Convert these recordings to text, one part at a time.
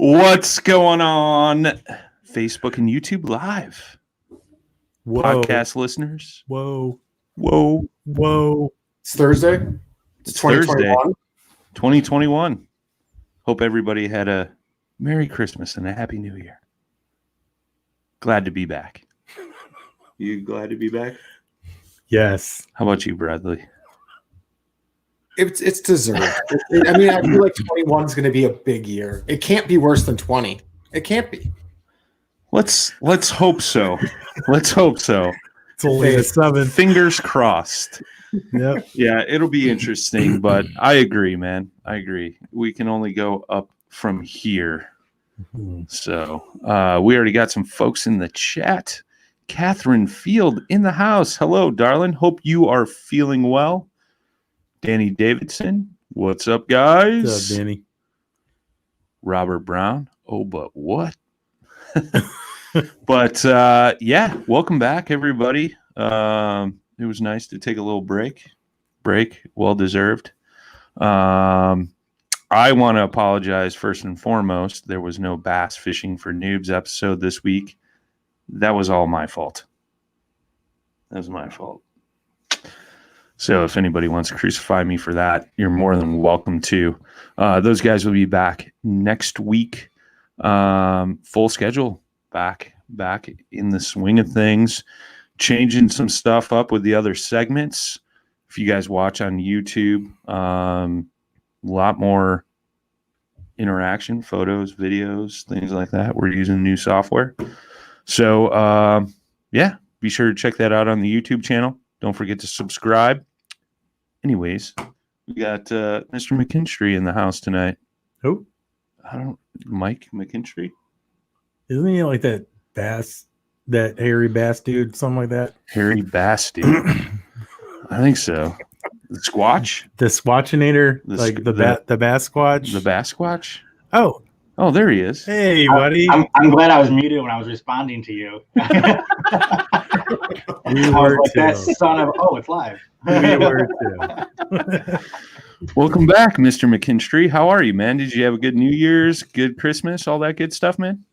What's going on? Facebook and YouTube Live. Whoa. Podcast listeners. Whoa. It's Thursday. It's 2021. 2021. Hope everybody had a Merry Christmas and a Happy New Year. Glad to be back. You glad to be back? Yes. How about you, Bradley? It's deserved. I mean, I feel like 21 is going to be a big year. It can't be worse than 20. It can't be. Let's hope so. Let's hope so. It's only the 7th. Fingers crossed. Yep. Yeah, it'll be interesting, but I agree, man. I agree. We can only go up from here. So we already got some folks in the chat. Catherine Field in the house. Hello, darling. Hope you are feeling well. Danny Davidson. What's up, guys? What's up, Danny? Robert Brown. Oh, but what? But yeah, welcome back, everybody. It was nice to take a little break. Well deserved. I want to apologize first and foremost. There was no Bass Fishing for Noobs episode this week. That was all my fault. That was my fault. So if anybody wants to crucify me for that, you're more than welcome to. Those guys will be back next week. Full schedule. Back in the swing of things. Changing some stuff up with the other segments. If you guys watch on YouTube, a lot more interaction, photos, videos, things like that. We're using new software. So, yeah, be sure to check that out on the YouTube channel. Don't forget to subscribe. Anyways, we got Mr. McKinstry in the house tonight. Who? Mike McKinstry? Isn't he like that bass, that hairy bass dude, something like that? Hairy bass dude. I think so. The Squatch? The Squatchinator? The Bassquatch? The Bassquatch? Oh, there he is. Hey, buddy. I'm glad I was muted when I was responding to you. We were like too. that son of, it's live. We were too. Welcome back, Mr. McKinstry. How are you, man? Did you have a good New Year's, good Christmas, all that good stuff, man?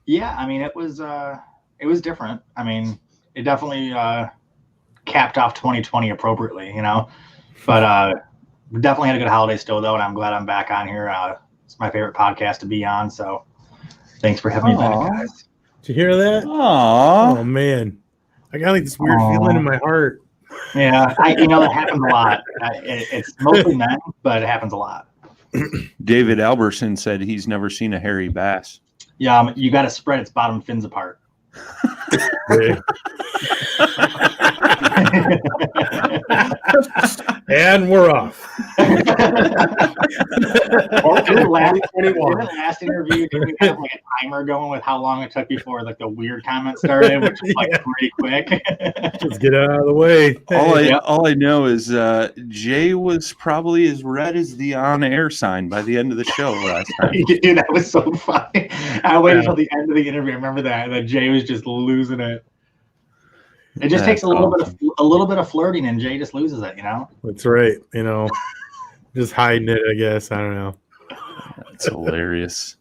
Yeah, I mean, it was different. I mean, it definitely capped off 2020 appropriately, you know. But we definitely had a good holiday still, though, and I'm glad I'm back on here. It's my favorite podcast to be on, so thanks for having me back, guys. Did you hear that? Aww. Oh, man. I got like this weird feeling in my heart. Yeah, that happens a lot. It's mostly men, but it happens a lot. David Alberson said he's never seen a hairy bass. Yeah, you got to spread its bottom fins apart. And we're off. Didn't last interview, did we have like a timer going with how long it took before like the weird comment started, which was like pretty quick. Just get out of the way. All I know is Jay was probably as red as the on-air sign by the end of the show last time. Dude, that was so funny. I waited until the end of the interview. I remember that Jay was just losing it. It just takes a little bit of flirting, and Jay just loses it. That's right. Just hiding it. I guess I don't know. It's hilarious.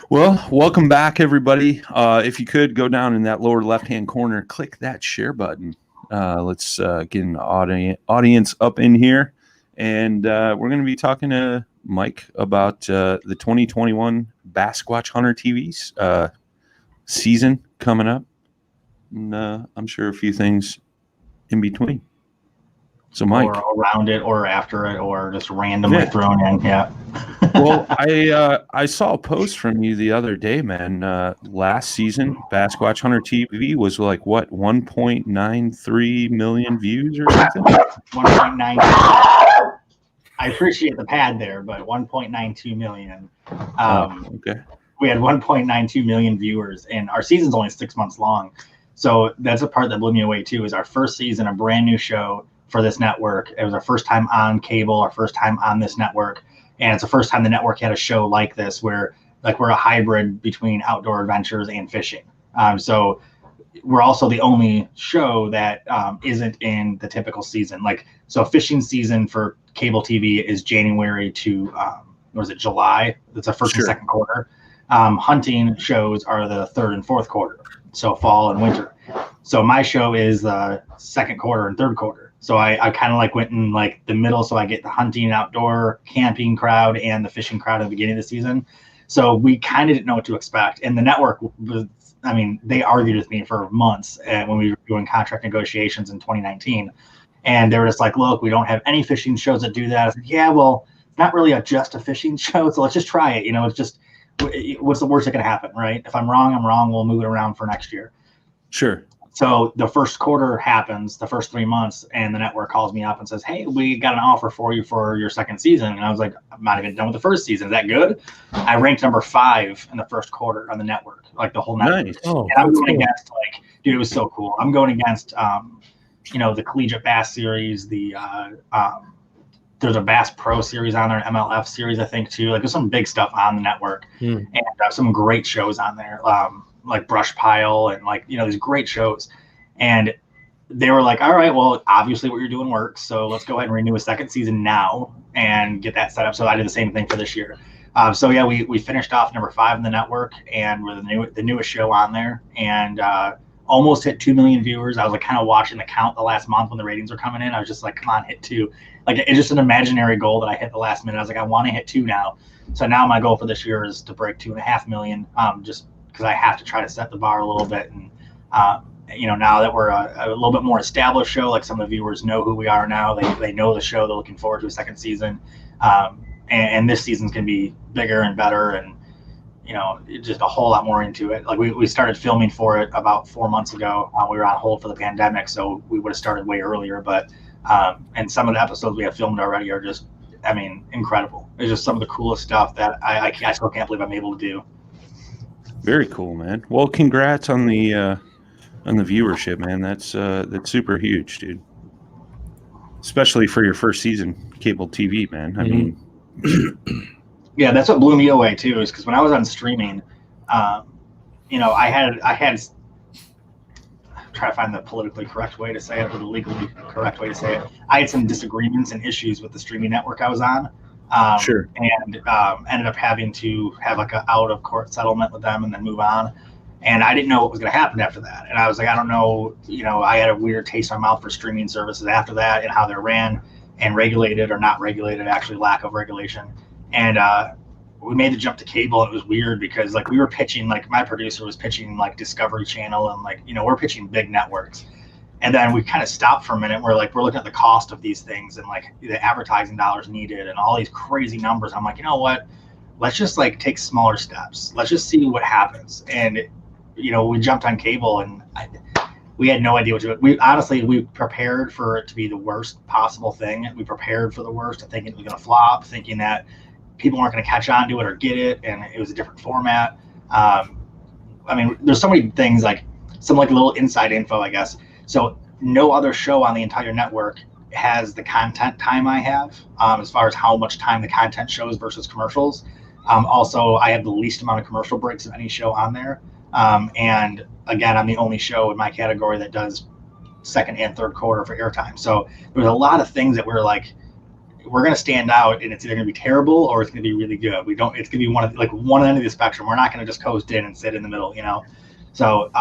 Well, welcome back, everybody. If you could go down in that lower left-hand corner, click that share button. Let's get an audience up in here, and we're going to be talking to Mike about the 2021 Bassquatch Hunter TV's season coming up. And I'm sure a few things in between. So, Mike, or around it, or after it, or just randomly thrown in. Yeah. Well, I saw a post from you the other day, man. Last season, Bassquatch Hunter TV was like what 1.93 million views or something. 1.9. I appreciate the pad there, but 1.92 million. Okay. We had 1.92 million viewers, and our season's only 6 months long. So that's a part that blew me away too. Is our first season, a brand new show for this network. It was our first time on cable, our first time on this network, and it's the first time the network had a show like this, where like we're a hybrid between outdoor adventures and fishing. So we're also the only show that isn't in the typical season. Like, so fishing season for cable TV is January to July. That's the first and second quarter. Hunting shows are the third and fourth quarter. So fall and winter. So my show is the second quarter and third quarter. So I kind of like went in like the middle. So I get the hunting, outdoor, camping crowd and the fishing crowd at the beginning of the season. So we kind of didn't know what to expect. And the network was, they argued with me for months when we were doing contract negotiations in 2019. And they were just like, look, we don't have any fishing shows that do that. I said, yeah, well, it's not really just a fishing show. So let's just try it. It's just, what's the worst that can happen, right? If I'm wrong, I'm wrong. We'll move it around for next year. Sure. So the first quarter happens, the first 3 months, and the network calls me up and says, hey, we got an offer for you for your second season. And I was like, I'm not even done with the first season. Is that good? I ranked number 5 in the first quarter on the network, like the whole network. Nice. And I'm going against, like, dude, it was so cool. I'm going against, the Collegiate Bass Series, there's a Bass Pro series on there, an MLF series, I think, too. Like, there's some big stuff on the network, and some great shows on there, like Brush Pile and these great shows. And they were like, all right, well, obviously what you're doing works, so let's go ahead and renew a second season now and get that set up. So I did the same thing for this year. We finished off number 5 in the network, and we're the newest show on there, and almost hit 2 million viewers. I was like kind of watching the count the last month when the ratings were coming in. I was just like, come on, hit 2. Like, it's just an imaginary goal that I hit the last minute. I was like, I want to hit 2 now. So now my goal for this year is to break 2.5 million, just because I have to try to set the bar a little bit. And, now that we're a little bit more established show, like some of the viewers know who we are now. They know the show. They're looking forward to a second season. And this season's going to be bigger and better, and, just a whole lot more into it. Like, we started filming for it about 4 months ago. We were on hold for the pandemic, so we would have started way earlier. But and some of the episodes we have filmed already are just, incredible. It's just some of the coolest stuff that I still can't believe I'm able to do. Very cool, man. Well, congrats on the viewership, man. That's super huge, dude. Especially for your first season cable TV, man. Yeah, that's what blew me away too. Is because when I was on streaming, I had try to find the politically correct way to say it, or the legally correct way to say it. I had some disagreements and issues with the streaming network I was on. Sure. And ended up having to have like an out of court settlement with them and then move on. And I didn't know what was going to happen after that. And I was like, I don't know, I had a weird taste in my mouth for streaming services after that, and how they're ran and regulated or not regulated, actually lack of regulation. And we made the jump to cable, and it was weird because we were pitching, my producer was pitching Discovery Channel, and we're pitching big networks. And then we kind of stopped for a minute. We're looking at the cost of these things and the advertising dollars needed and all these crazy numbers. I'm like, you know what? Let's just take smaller steps. Let's just see what happens. And we jumped on cable, and we had no idea what to do. We prepared for it to be the worst possible thing. We prepared for the worst, thinking it was going to flop, thinking that people weren't going to catch on to it or get it, and it was a different format. I mean, there's so many things, like some like little inside info, I guess. So no other show on the entire network has the content time I have, as far as how much time the content shows versus commercials. Also, I have the least amount of commercial breaks of any show on there. And again, I'm the only show in my category that does second and third quarter for airtime. So there's a lot of things that we're like, we're going to stand out, and it's either going to be terrible or it's going to be really good. It's going to be one end of the spectrum. We're not going to just coast in and sit in the middle, you know? So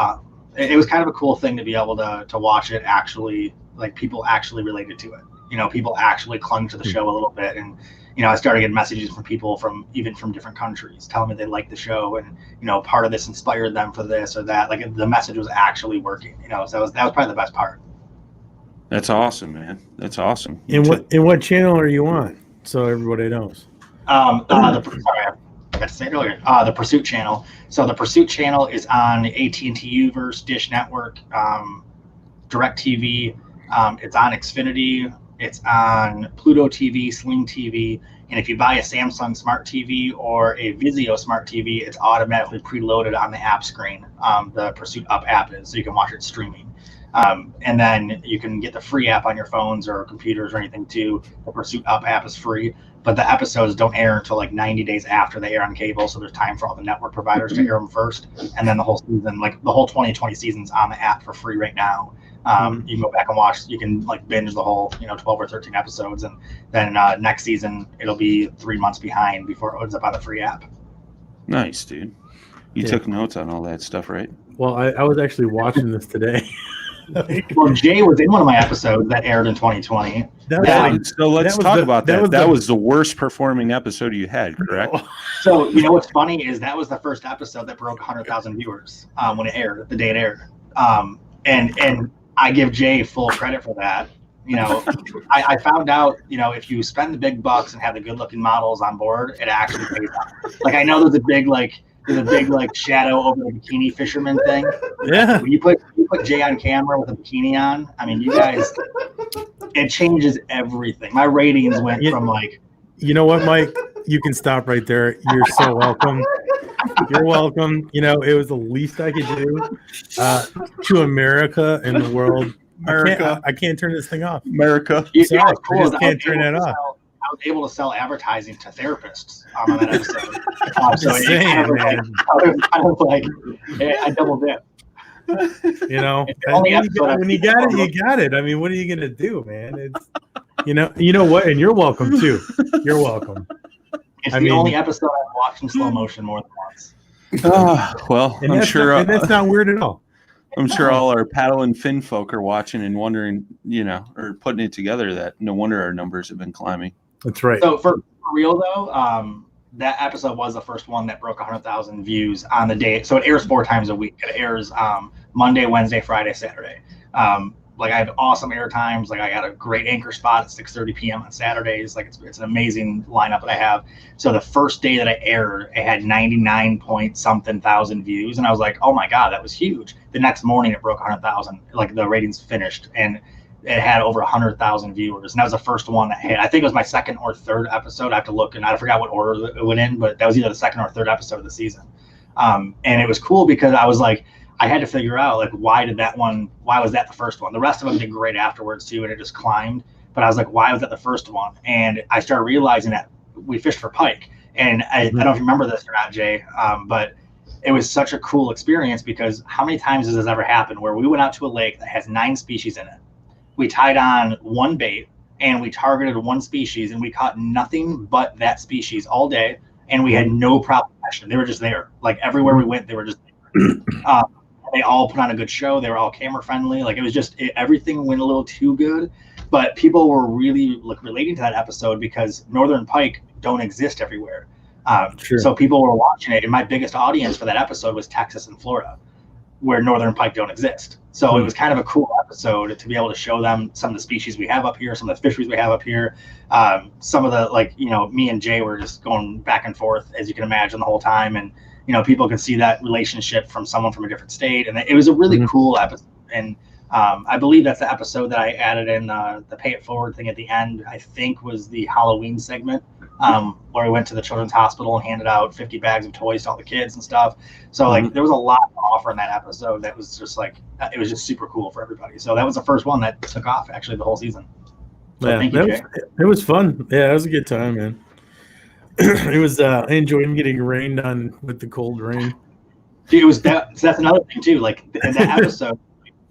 it was kind of a cool thing to be able to watch it actually, like people actually related to it. You know, people actually clung to the show a little bit. And, you know, I started getting messages from people from different countries telling me they liked the show, and, you know, part of this inspired them for this or that. Like the message was actually working, you know, so that was probably the best part. That's awesome, man. That's awesome. And what channel are you on? So everybody knows. Sorry, I forgot to say it earlier. The Pursuit channel. So the Pursuit channel is on AT&T Uverse, Dish Network, DirecTV. It's on Xfinity. It's on Pluto TV, Sling TV. And if you buy a Samsung Smart TV or a Vizio Smart TV, it's automatically preloaded on the app screen. The Pursuit Up app is, so you can watch it streaming. And then you can get the free app on your phones or computers or anything too. The Pursuit Up app is free, but the episodes don't air until like 90 days after they air on cable. So there's time for all the network providers to air them first. And then the whole season, like the whole 2020 season's on the app for free right now. You can go back and watch, you can like binge the whole, 12 or 13 episodes. And then next season, it'll be 3 months behind before it ends up on the free app. Nice, dude. You took notes on all that stuff, right? Well, I was actually watching this today. Well, Jay was in one of my episodes that aired in 2020. So let's talk about that. That was the worst performing episode you had, correct? So, what's funny is that was the first episode that broke 100,000 viewers when it aired, the day it aired. And I give Jay full credit for that. I found out, if you spend the big bucks and have the good looking models on board, it actually pays off. Like, I know there's a big shadow over the bikini fisherman thing. Yeah. When you put Jay on camera with a bikini on, I mean, you guys, it changes everything. My ratings went from like. You know what, Mike? You can stop right there. You're so welcome. You're welcome. It was the least I could do to America and the world. America. I can't turn this thing off. America. Sorry, I just can't turn that off. I was able to sell advertising to therapists on that episode. So I was like, I double dip. When you got it, you got it. I mean, what are you gonna do, man? It's you know what, and you're welcome too. You're welcome. It's the only episode I've watched in slow motion more than once. Well, I'm sure that's not weird at all. I'm sure all our paddle and fin folk are watching and wondering, or putting it together that no wonder our numbers have been climbing. That's right. So for real though, that episode was the first one that broke 100,000 views on the day. So it airs 4 times a week. It airs Monday, Wednesday, Friday, Saturday. Like I have awesome air times. Like I got a great anchor spot at 6:30 p.m. on Saturdays. Like it's an amazing lineup that I have. So the first day that I aired, it had 99 point something thousand views, and I was like, oh my god, that was huge. The next morning, it broke 100,000. Like the ratings finished, and it had over 100,000 viewers. And that was the first one that hit. I think it was my second or third episode. I have to look, and I forgot what order it went in, but that was either the second or third episode of the season. And it was cool because I was like, I had to figure out like why was that the first one? The rest of them did great afterwards too, and it just climbed. But I was like, why was that the first one? And I started realizing that we fished for pike. And I don't know if you remember this or not, Jay, but it was such a cool experience because how many times has this ever happened where we went out to a lake that has 9 species in it? We tied on one bait and we targeted one species and we caught nothing but that species all day, and we had no problem catching them. They were just there. Like everywhere we went, they were just there. They all put on a good show. They were all camera friendly. Like it was just everything went a little too good, but people were really relating to that episode because northern pike don't exist everywhere. So people were watching it, and my biggest audience for that episode was Texas and Florida, where northern pike don't exist. So it was kind of a cool episode to be able to show them some of the species we have up here, some of the fisheries we have up here. Some of the me and Jay were just going back and forth, as you can imagine, the whole time, and people can see that relationship from someone from a different state. And it was a really cool episode. And I believe that's the episode that I added in the pay it forward thing at the end. I think was the Halloween segment where we went to the children's hospital and handed out 50 bags of toys to all the kids and stuff. So like there was a lot to offer in that episode that was just like it was just super cool for everybody. So that was the first one that took off actually the whole season. So Yeah, thank you, Jay. it was fun. Yeah, it was a good time, man. It was. I enjoyed getting rained on with the cold rain. Dude, it was that. So that's another thing too. Like in that episode.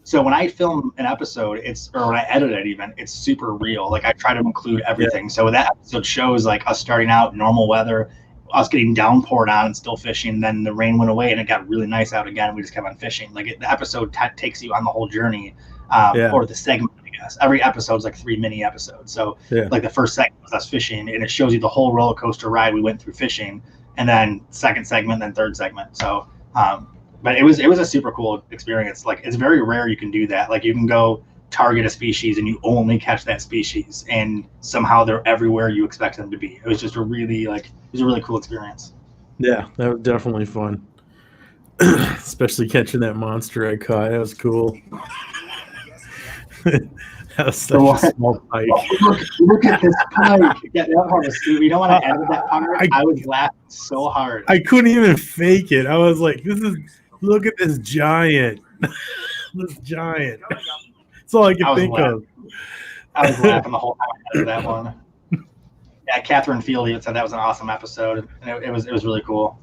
So when I film an episode, or when I edit it even, it's super real. Like I try to include everything. Yeah. So that episode shows like us starting out normal weather, us getting downpoured on and still fishing. Then the rain went away and it got really nice out again. We just kept on fishing. Like the episode takes you on the whole journey, or the segment. I guess every episode's like 3 mini episodes. So like the first segment was us fishing, and it shows you the whole roller coaster ride we went through fishing, and then second segment, then third segment. So. But it was a super cool experience. Like it's very rare you can do that. Like you can go target a species and you only catch that species, and somehow they're everywhere you expect them to be. It was just a really cool experience. Yeah, that was definitely fun. Especially catching that monster I caught. That was cool. That was such a small pike. Look at this pike. Yeah, that part was stupid. You know when I edited that part, I was laughing so hard. I couldn't even fake it. I was like, look at this giant. This giant. That's all I could think of. I was laughing the whole time I edited that one. Yeah, Catherine Field even said that was an awesome episode. And it was really cool.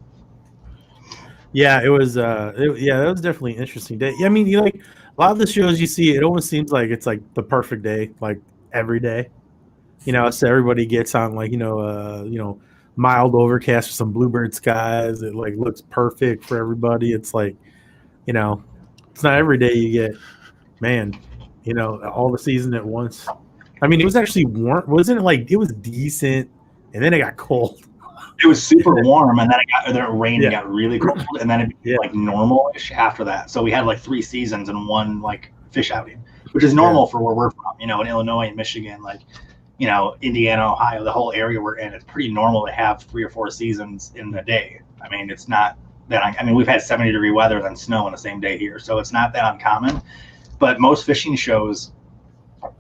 Yeah, it was that was definitely an interesting day. I mean, like a lot of the shows you see, it almost seems like it's like the perfect day, like every day. So everybody gets on like, mild overcast with some bluebird skies. It like looks perfect for everybody. It's like, it's not every day you get, all the season at once. I mean, it was actually warm. Wasn't it like it was decent and then it got cold? It was super warm, and then it rained and got really cold, and then it became like normal-ish after that. So we had like 3 seasons in one like fish outing, which is normal for where we're from. In Illinois and Michigan, like Indiana, Ohio, the whole area we're in, it's pretty normal to have 3 or 4 seasons in a day. I mean, it's not that. I mean, we've had 70-degree weather and snow in the same day here, so it's not that uncommon. But most fishing shows,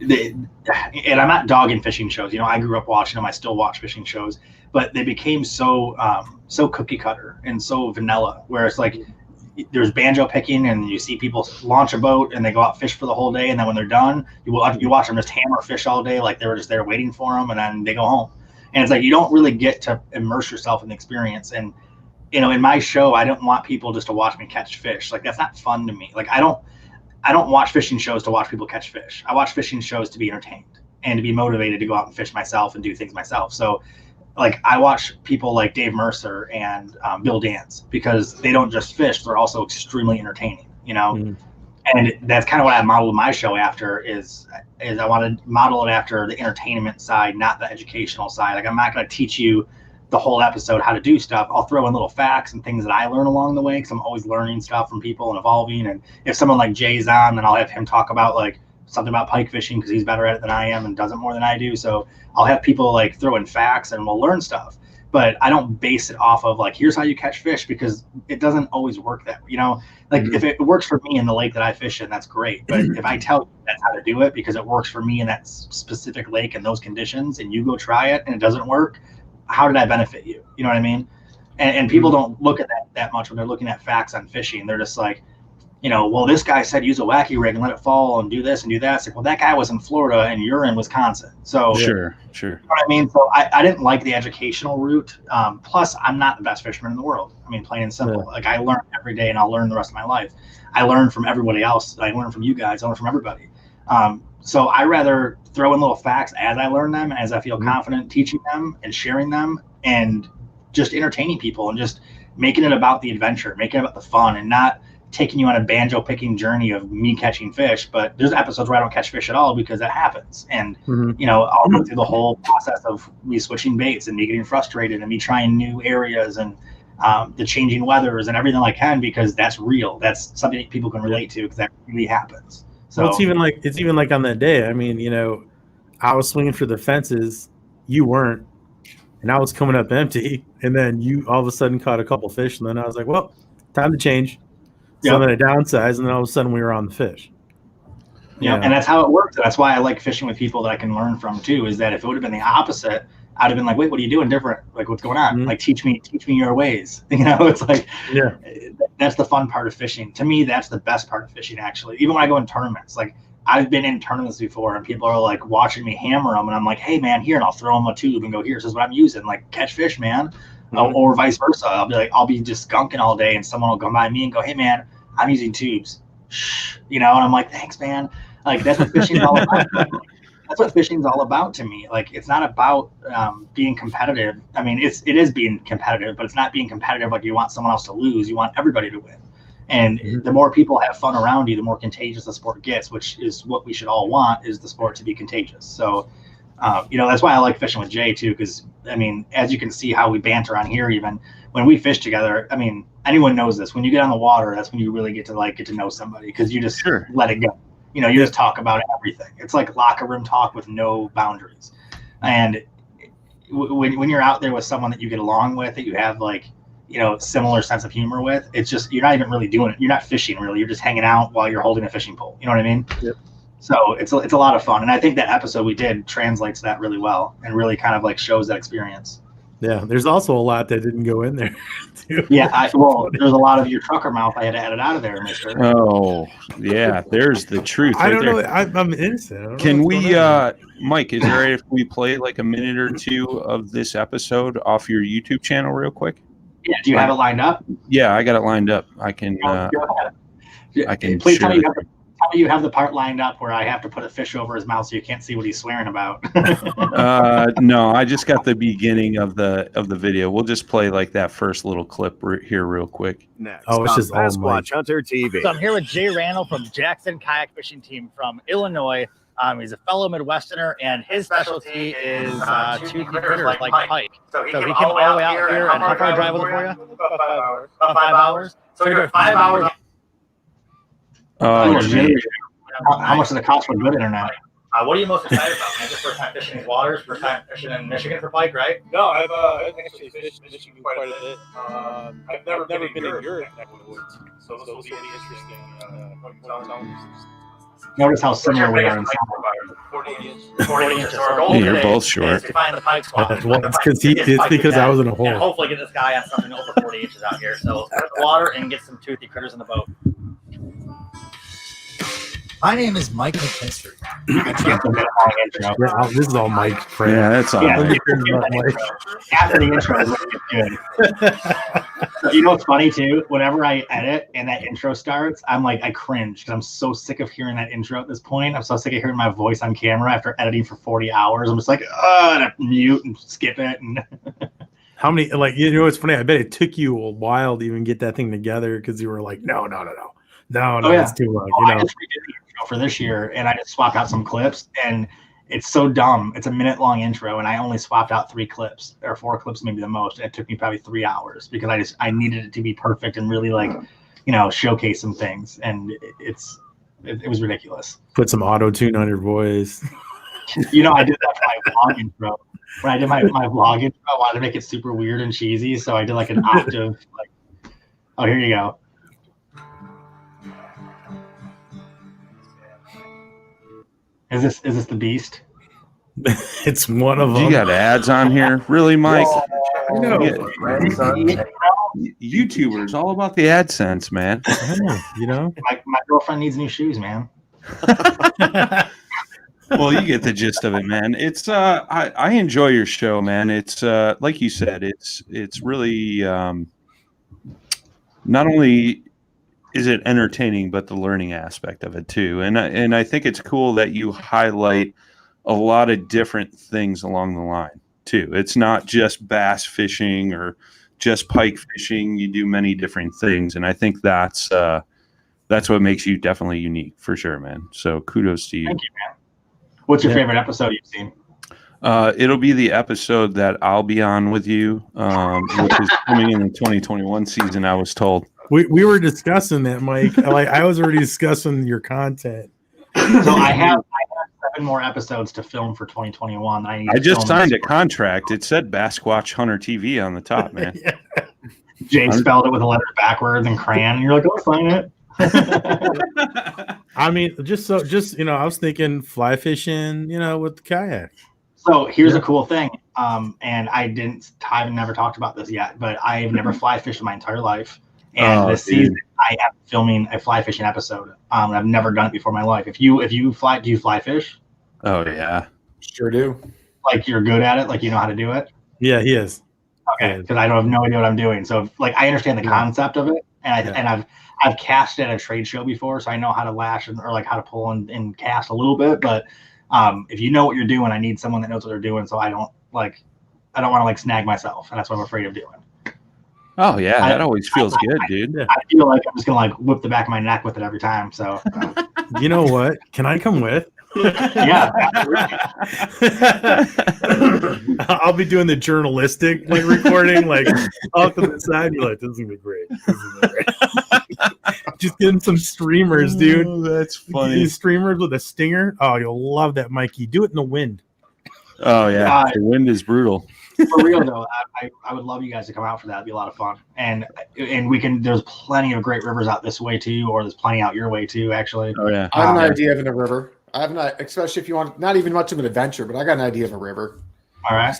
and I'm not dogging fishing shows. I grew up watching them. I still watch fishing shows. But they became so cookie cutter and so vanilla, where it's like there's banjo picking and you see people launch a boat and they go out fish for the whole day, and then when they're done, you watch them just hammer fish all day like they were just there waiting for them, and then they go home. And it's like you don't really get to immerse yourself in the experience. And in my show, I don't want people just to watch me catch fish. Like that's not fun to me. Like I don't watch fishing shows to watch people catch fish. I watch fishing shows to be entertained and to be motivated to go out and fish myself and do things myself. So like I watch people like Dave Mercer and Bill Dance because they don't just fish; they're also extremely entertaining. And that's kind of what I modeled my show after. Is I want to model it after the entertainment side, not the educational side. Like I'm not going to teach you the whole episode how to do stuff. I'll throw in little facts and things that I learn along the way because I'm always learning stuff from people and evolving. And if someone like Jay's on, then I'll have him talk about like something about pike fishing because he's better at it than I am and does it more than I do. So I'll have people like throw in facts and we'll learn stuff. But I don't base it off of like, here's how you catch fish, because it doesn't always work that way. Like if it works for me in the lake that I fish in, that's great. But if I tell you that's how to do it because it works for me in that specific lake and those conditions, and you go try it and it doesn't work, how did I benefit you? You know what I mean? And people don't look at that much when they're looking at facts on fishing. They're just like, well, this guy said use a wacky rig and let it fall and do this and do that. It's like, well, that guy was in Florida and you're in Wisconsin. So sure. You know what I mean? So I didn't like the educational route. Plus, I'm not the best fisherman in the world. I mean, plain and simple. Yeah. Like I learn every day, and I'll learn the rest of my life. I learn from everybody else. I learn from you guys. I learn from everybody. So I rather throw in little facts as I learn them, as I feel confident teaching them and sharing them, and just entertaining people and just making it about the adventure, making it about the fun, and not taking you on a banjo picking journey of me catching fish. But there's episodes where I don't catch fish at all because that happens. And, I'll go through the whole process of me switching baits and me getting frustrated and me trying new areas and the changing weathers and everything I can, because that's real. That's something that people can relate to because that really happens. So well, it's even like on that day. I mean, I was swinging for the fences. You weren't. And I was coming up empty. And then you all of a sudden caught a couple fish. And then I was like, well, time to change. So then I downsized, and then all of a sudden we were on the fish. You know, and that's how it works. That's why I like fishing with people that I can learn from too. Is that if it would have been the opposite, I'd have been like, wait, what are you doing different? Like, what's going on? Like, teach me your ways. You know, it's like, that's the fun part of fishing. To me, that's the best part of fishing, actually. Even when I go in tournaments, like I've been in tournaments before and people are like watching me hammer them. And I'm like, hey man, here, and I'll throw them a tube and go, here, this is what I'm using. Like, catch fish, man. Or vice versa. I'll be just skunking all day and someone will come by me and go, hey man, I'm using tubes. You know, and I'm like, thanks, man. Like, that's what fishing's all about. That's what fishing's all about to me. Like, it's not about being competitive. I mean, it is being competitive, but it's not being competitive like you want someone else to lose. You want everybody to win. And the more people have fun around you, the more contagious the sport gets, which is what we should all want, is the sport to be contagious. So, you know, that's why I like fishing with Jay too, because I mean, as you can see how we banter on here, even when we fish together, I mean, anyone knows this. When you get on the water, that's when you really get to know somebody, because you just let it go. You know, you just talk about everything. It's like locker room talk with no boundaries. And when you're out there with someone that you get along with, that you have like, you know, similar sense of humor with, it's just, you're not even really doing it. You're not fishing really. You're just hanging out while you're holding a fishing pole. You know what I mean? Yep. So it's a lot of fun. And I think that episode we did translates that really well and really kind of like shows that experience. Yeah, there's also a lot that didn't go in there. Too. Yeah, there's a lot of your trucker mouth I had to edit out of there, mister. Oh, yeah, there's the truth. I don't know. I'm innocent. Can we, Mike, is there if we play like a minute or two of this episode off your YouTube channel real quick? Yeah, do you have it lined up? Yeah, I got it lined up. I can. Go ahead. I can. Please tell me you have the part lined up where I have to put a fish over his mouth so you can't see what he's swearing about. No, I just got the beginning of the video. We'll just play like that first little clip here real quick. Next, it's just Bassquatch Hunter TV. So I'm here with Jay Randall from Jackson Kayak Fishing Team from Illinois. He's a fellow Midwesterner, and his specialty is toothy critters like pike. So he came all the way out here, and how far drive was it for you? About 5 hours. About 5 hours. So you're doing 5 hours. Oh, how much does it cost for good internet? What are you most excited about, man? Just first time fishing these waters, first time fishing in Michigan for pike, right? No, I've actually fished Michigan quite a bit. I've never been in your neck of the woods, so this will be interesting. Notice how similar we are in size. 40 inches. 40 inches. So our goal you're today both short. is to find the pike spot. It's because I was in a hole. And hopefully get this guy on something over 40 inches out here. So water and get some toothy critters in the boat. My name is Mike McKinstry. This is all Mike's friend. Yeah, that's all. Yeah, Right. after the intro is good. You know what's funny too? Whenever I edit and that intro starts, I'm like, I cringe because I'm so sick of hearing that intro at this point. I'm so sick of hearing my voice on camera after editing for 40 hours. I'm just like, and I mute and skip it. And How many, like, you know, it's funny. I bet it took you a while to even get that thing together because you were like, no, it's too long. You know? I just redid the intro for this year and I just swapped out some clips, and it's so dumb. It's a minute-long intro, and I only swapped out 3 clips or 4 clips, maybe the most. It took me probably 3 hours because I needed it to be perfect and really, like, you know, showcase some things. And it was ridiculous. Put some auto-tune on your voice. You know, I did that for my vlog intro. When I did my vlog intro, I wanted to make it super weird and cheesy, so I did like an octave. Like, oh, here you go. Is this the beast? It's one of them. You got ads on here, really, Mike? No. YouTubers, all about the AdSense, man. You know, my girlfriend needs new shoes, man. Well, you get the gist of it, man. It's I enjoy your show, man. It's like you said, it's really not only is it entertaining, but the learning aspect of it too. And I think it's cool that you highlight a lot of different things along the line too. It's not just bass fishing or just pike fishing. You do many different things, and I think that's what makes you definitely unique for sure, man. So kudos to you. Thank you, man. What's your favorite episode you've seen? It'll be the episode that I'll be on with you, which is coming in the 2021 season, I was told. We were discussing that, Mike. Like, I was already discussing your content. So I have 7 more episodes to film for 2021. I just signed a contract. It said Bassquatch Hunter TV on the top, man. Yeah. Jay spelled it with the letters backwards and crayon. And you're like, I'll sign it. I mean, just I was thinking fly fishing, with the kayak. So here's a cool thing. And I've never talked about this yet, but I've never fly fished in my entire life. And this season, I am filming a fly fishing episode. I've never done it before in my life. If you fly, do you fly fish? Oh yeah, Sure do. Like you're good at it, like you know how to do it. Yeah, he is. Okay, because I don't have no idea what I'm doing. So I understand the concept of it, and I've cast at a trade show before, so I know how to lash or like how to pull and cast a little bit. But if you know what you're doing, I need someone that knows what they're doing, so I don't want to snag myself, and that's what I'm afraid of doing. Oh yeah, that always feels good, dude. I feel like I'm just gonna whip the back of my neck with it every time. So you know what? Can I come with? Yeah, I'll be doing the journalistic recording, off to the side. You're like, this is gonna be great. Just getting some streamers, dude. Oh, that's funny. These streamers with a stinger. Oh, you'll love that, Mikey. Do it in the wind. Oh yeah, the wind is brutal. For real though, I would love you guys to come out for that. It'd be a lot of fun, and we can. There's plenty of great rivers out this way too, or there's plenty out your way too. Actually, Oh yeah, I have an idea of a river. I have not, especially if you want not even much of an adventure, but I got an idea of a river. All right.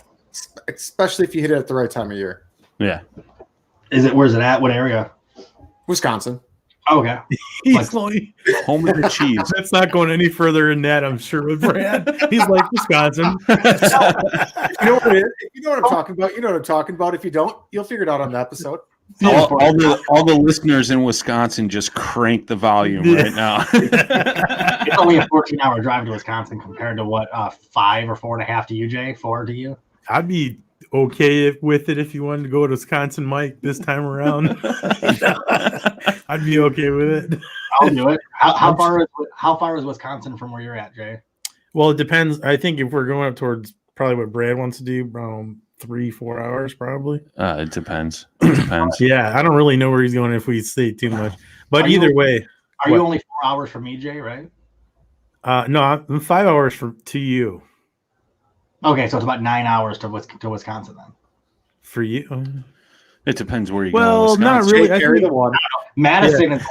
Especially if you hit it at the right time of year. yeah. Where's it at? What area? Wisconsin. Okay. He's like, Home of the cheese. that's not going any further than that, I'm sure, with Brad. He's like, Wisconsin. You know what it is? If you know what I'm talking about, you know what I'm talking about. If you don't, you'll figure it out on the episode. All the listeners in Wisconsin just crank the volume right now. It's only a 14-hour drive to Wisconsin compared to what 5 or 4.5 to you, Jay? 4 to you? I'd be okay with it if you wanted to go to Wisconsin, Mike, this time around. I'd be okay with it. I'll do it. How far is Wisconsin from where you're at, Jay? Well, it depends. I think if we're going up towards probably what Brad wants to do, 3-4 hours probably. It depends. It depends. Yeah, I don't really know where he's going if we stay too much. But Are either you- way. Are you only 4 hours from me, Jay, right? No, I'm 5 hours to you. Okay, so it's about 9 hours to Wisconsin then. For you? It depends where you go. Well, in not Wisconsin. really. I Carry think- the one. Madison is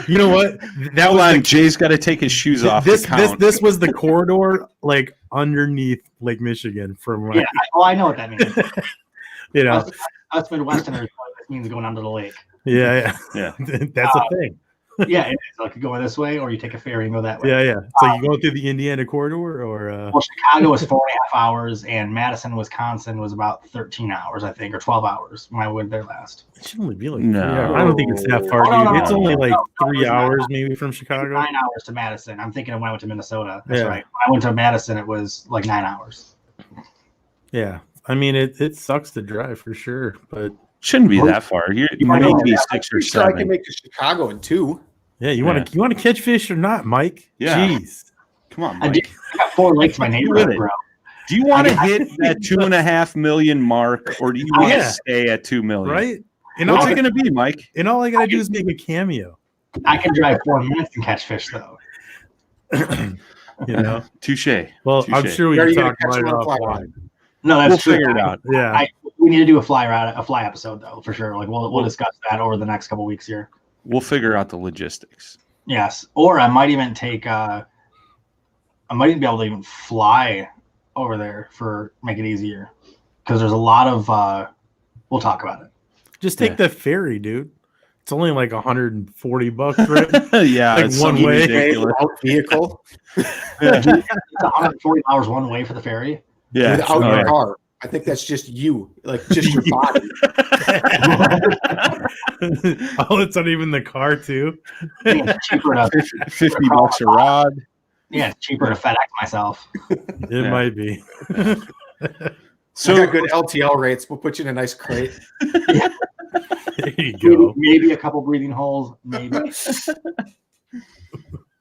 You know what? That Hold was on, Jay's got to take his shoes off. this to count. this was the corridor underneath Lake Michigan from yeah. I know what that means. Us Midwesterners, this means going under the lake. yeah. That's a thing. Yeah, it is. Like you go this way, or you take a ferry and go that way. Yeah. So you go through the Indiana corridor, or Well, Chicago was 4.5 hours, and Madison, Wisconsin was about 13 hours, I think, or 12 hours when I went there last. it should only be like No. 3 hours. I don't think it's that far, No, dude. no, It's no, only like no, 3 hours maybe from It was Chicago. 9 hours to Madison. I'm thinking of when I went to Minnesota. That's Yeah. right. When I went to Madison, it was like 9 hours. Yeah. I mean, it sucks to drive for sure, but Shouldn't be that far. You I know. maybe I'm 6 or pretty sure I can 7. make to Chicago in 2. yeah, you want to catch fish or not, Mike? Yeah. Jeez. Come on, I Mike. got 4 lakes in my neighborhood, with it. bro. Do you want to I- hit that 2.5 million mark, or do you want Yeah. to stay at 2 million? Right? And What's all, it going to be, Mike? and all I got to do is make a cameo. I can drive 4 minutes and catch fish, though. You know? Touche. Well, I'm Touche. sure we Are can you gonna talk catch about it them on fly offline. No, that's We'll true. figure it out. Yeah. We need to do a fly episode though, for sure. Like we'll discuss that over the next couple weeks here. We'll figure out the logistics. Yes, or I might even take. I might even be able to even fly over there for make it easier, because there's a lot of. We'll talk about it. Just take the ferry, dude. It's only like $140, right? Yeah, Like it's one something way. ridiculous. Out vehicle. It's $140 one way for the ferry. Yeah, Without oh, your yeah. car. I think that's just you, like just your body. Oh, it's not even the car, too. I think it's cheaper to. $50 a rod. Yeah, it's cheaper to FedEx myself. It Yeah. might be. So So got good LTL rates. We'll put you in a nice crate. There you go. Maybe a couple breathing holes. Maybe.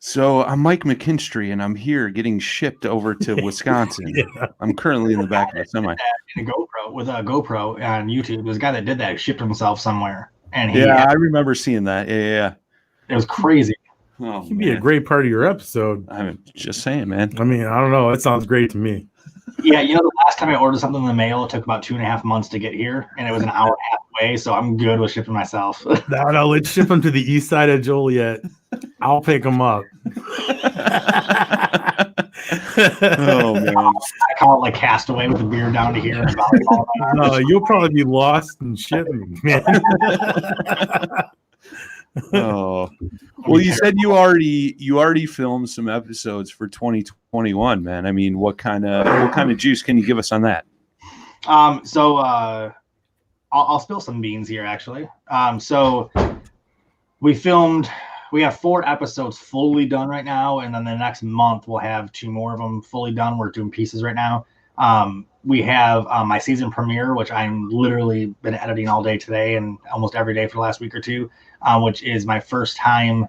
So I'm Mike McKinstry, and I'm here getting shipped over to Wisconsin. Yeah. I'm currently in the back of a semi. In a GoPro with a GoPro on YouTube. There's a guy that did that. He shipped himself somewhere, and he Yeah, I remember seeing that. Yeah. it was crazy. Oh, It can be a man. great part of your episode. I'm just saying, man. I mean, I don't know. It sounds great to me. Yeah, the last time I ordered something in the mail, it took about 2.5 months to get here, and it was an hour and a half away. So I'm good with shipping myself. No, let's ship them to the east side of Joliet. I'll pick them up. Oh man. I call it like Castaway with the beard down to here. And volleyball on my arm. No, you'll probably be lost and shit, man. Oh, well, you said you already filmed some episodes for 2021, man. I mean, what kind of juice can you give us on that? So I'll spill some beans here, actually. So we have 4 episodes fully done right now, and then the next month we'll have 2 more of them fully done. We're doing pieces right now. We have my season premiere, which I'm literally been editing all day today and almost every day for the last week or two, which is my first time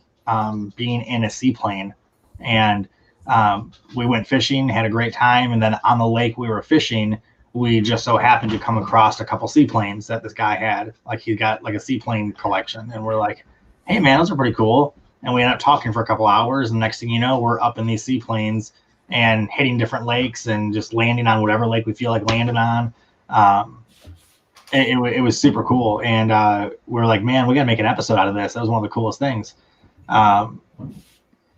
being in a seaplane. And we went fishing, had a great time, and then on the lake we were fishing, we just so happened to come across a couple seaplanes that this guy had. Like, he got like a seaplane collection, and we're like, hey man, those are pretty cool. And we ended up talking for a couple hours, and next thing you know, we're up in these seaplanes and hitting different lakes and just landing on whatever lake we feel like landing on. It was super cool. And we're like, man, we got to make an episode out of this. That was one of the coolest things.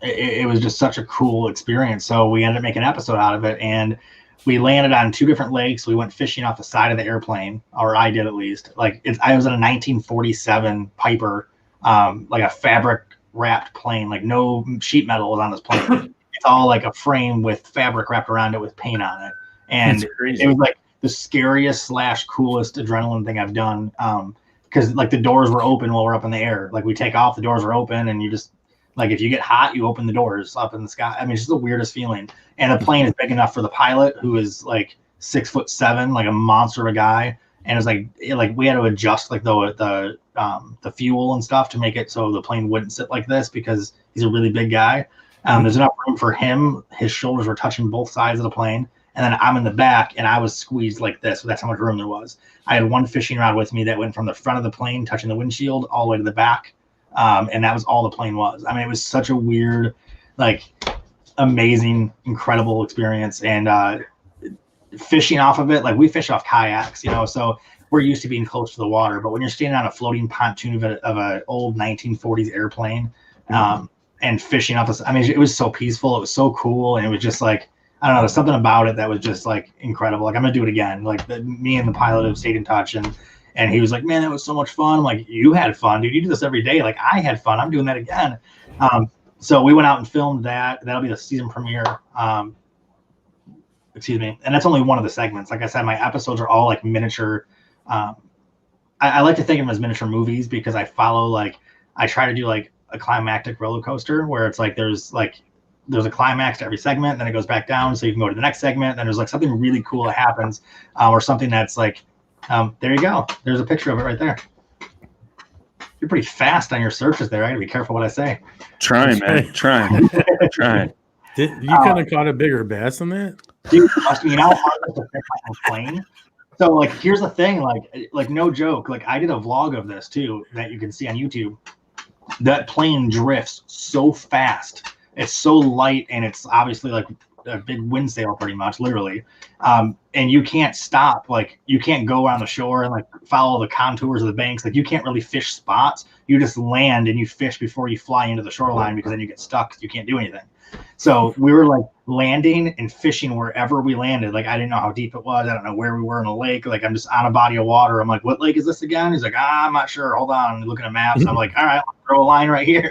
It was just such a cool experience. So we ended up making an episode out of it. And we landed on 2 different lakes. We went fishing off the side of the airplane, or I did at least. Like, I was in a 1947 Piper, like a fabric wrapped plane. Like, no sheet metal was on this plane. It's all like a frame with fabric wrapped around it with paint on it. And it was like the scariest / coolest adrenaline thing I've done. Because like the doors were open while we're up in the air. Like, we take off, the doors are open, and you just, like, if you get hot, you open the doors up in the sky. I mean, it's just the weirdest feeling. And the plane is big enough for the pilot, who is like 6'7", like a monster of a guy. And it's like we had to adjust like the fuel and stuff to make it so the plane wouldn't sit like this, because he's a really big guy. There's enough room for him. His shoulders were touching both sides of the plane. And then I'm in the back, and I was squeezed like this. So that's how much room there was. I had one fishing rod with me that went from the front of the plane, touching the windshield, all the way to the back. And that was all the plane was. I mean, it was such a weird, like, amazing, incredible experience. And fishing off of it, like, we fish off kayaks, so we're used to being close to the water. But when you're standing on a floating pontoon of an old 1940s airplane, and fishing off this, I mean, it was so peaceful. It was so cool. And it was just like, I don't know, there's something about it that was just like incredible. Like, I'm gonna do it again. Like, me and the pilot have stayed in touch, and he was like, man, that was so much fun. I'm like, you had fun, dude. You do this every day. Like, I had fun. I'm doing that again. So we went out and filmed that. That'll be the season premiere. Excuse me. And that's only one of the segments. Like I said, my episodes are all like miniature. I like to think of them as miniature movies, because I try to do like a climactic roller coaster, where it's like there's a climax to every segment, then it goes back down, so you can go to the next segment, then there's like something really cool that happens, or something that's like, there you go, there's a picture of it right there. You're pretty fast on your searches there. I gotta be careful what I say. Trying, man. Trying. You kind of caught a bigger bass than that, dude. You know how hard it is to fish on a plane? So like, here's the thing, like no joke, like, I did a vlog of this too that you can see on YouTube. That plane drifts so fast. It's so light, and it's obviously like a big wind sail, pretty much, literally. And you can't stop. Like, you can't go around the shore and like follow the contours of the banks. Like, you can't really fish spots. You just land and you fish before you fly into the shoreline, because then you get stuck because you can't do anything. So we were like landing and fishing wherever we landed. Like, I didn't know how deep it was. I don't know where we were in a lake. Like, I'm just on a body of water. I'm like, what lake is this again? He's like, I'm not sure. Hold on. I'm looking at maps. I'm like, all right, I'll throw a line right here,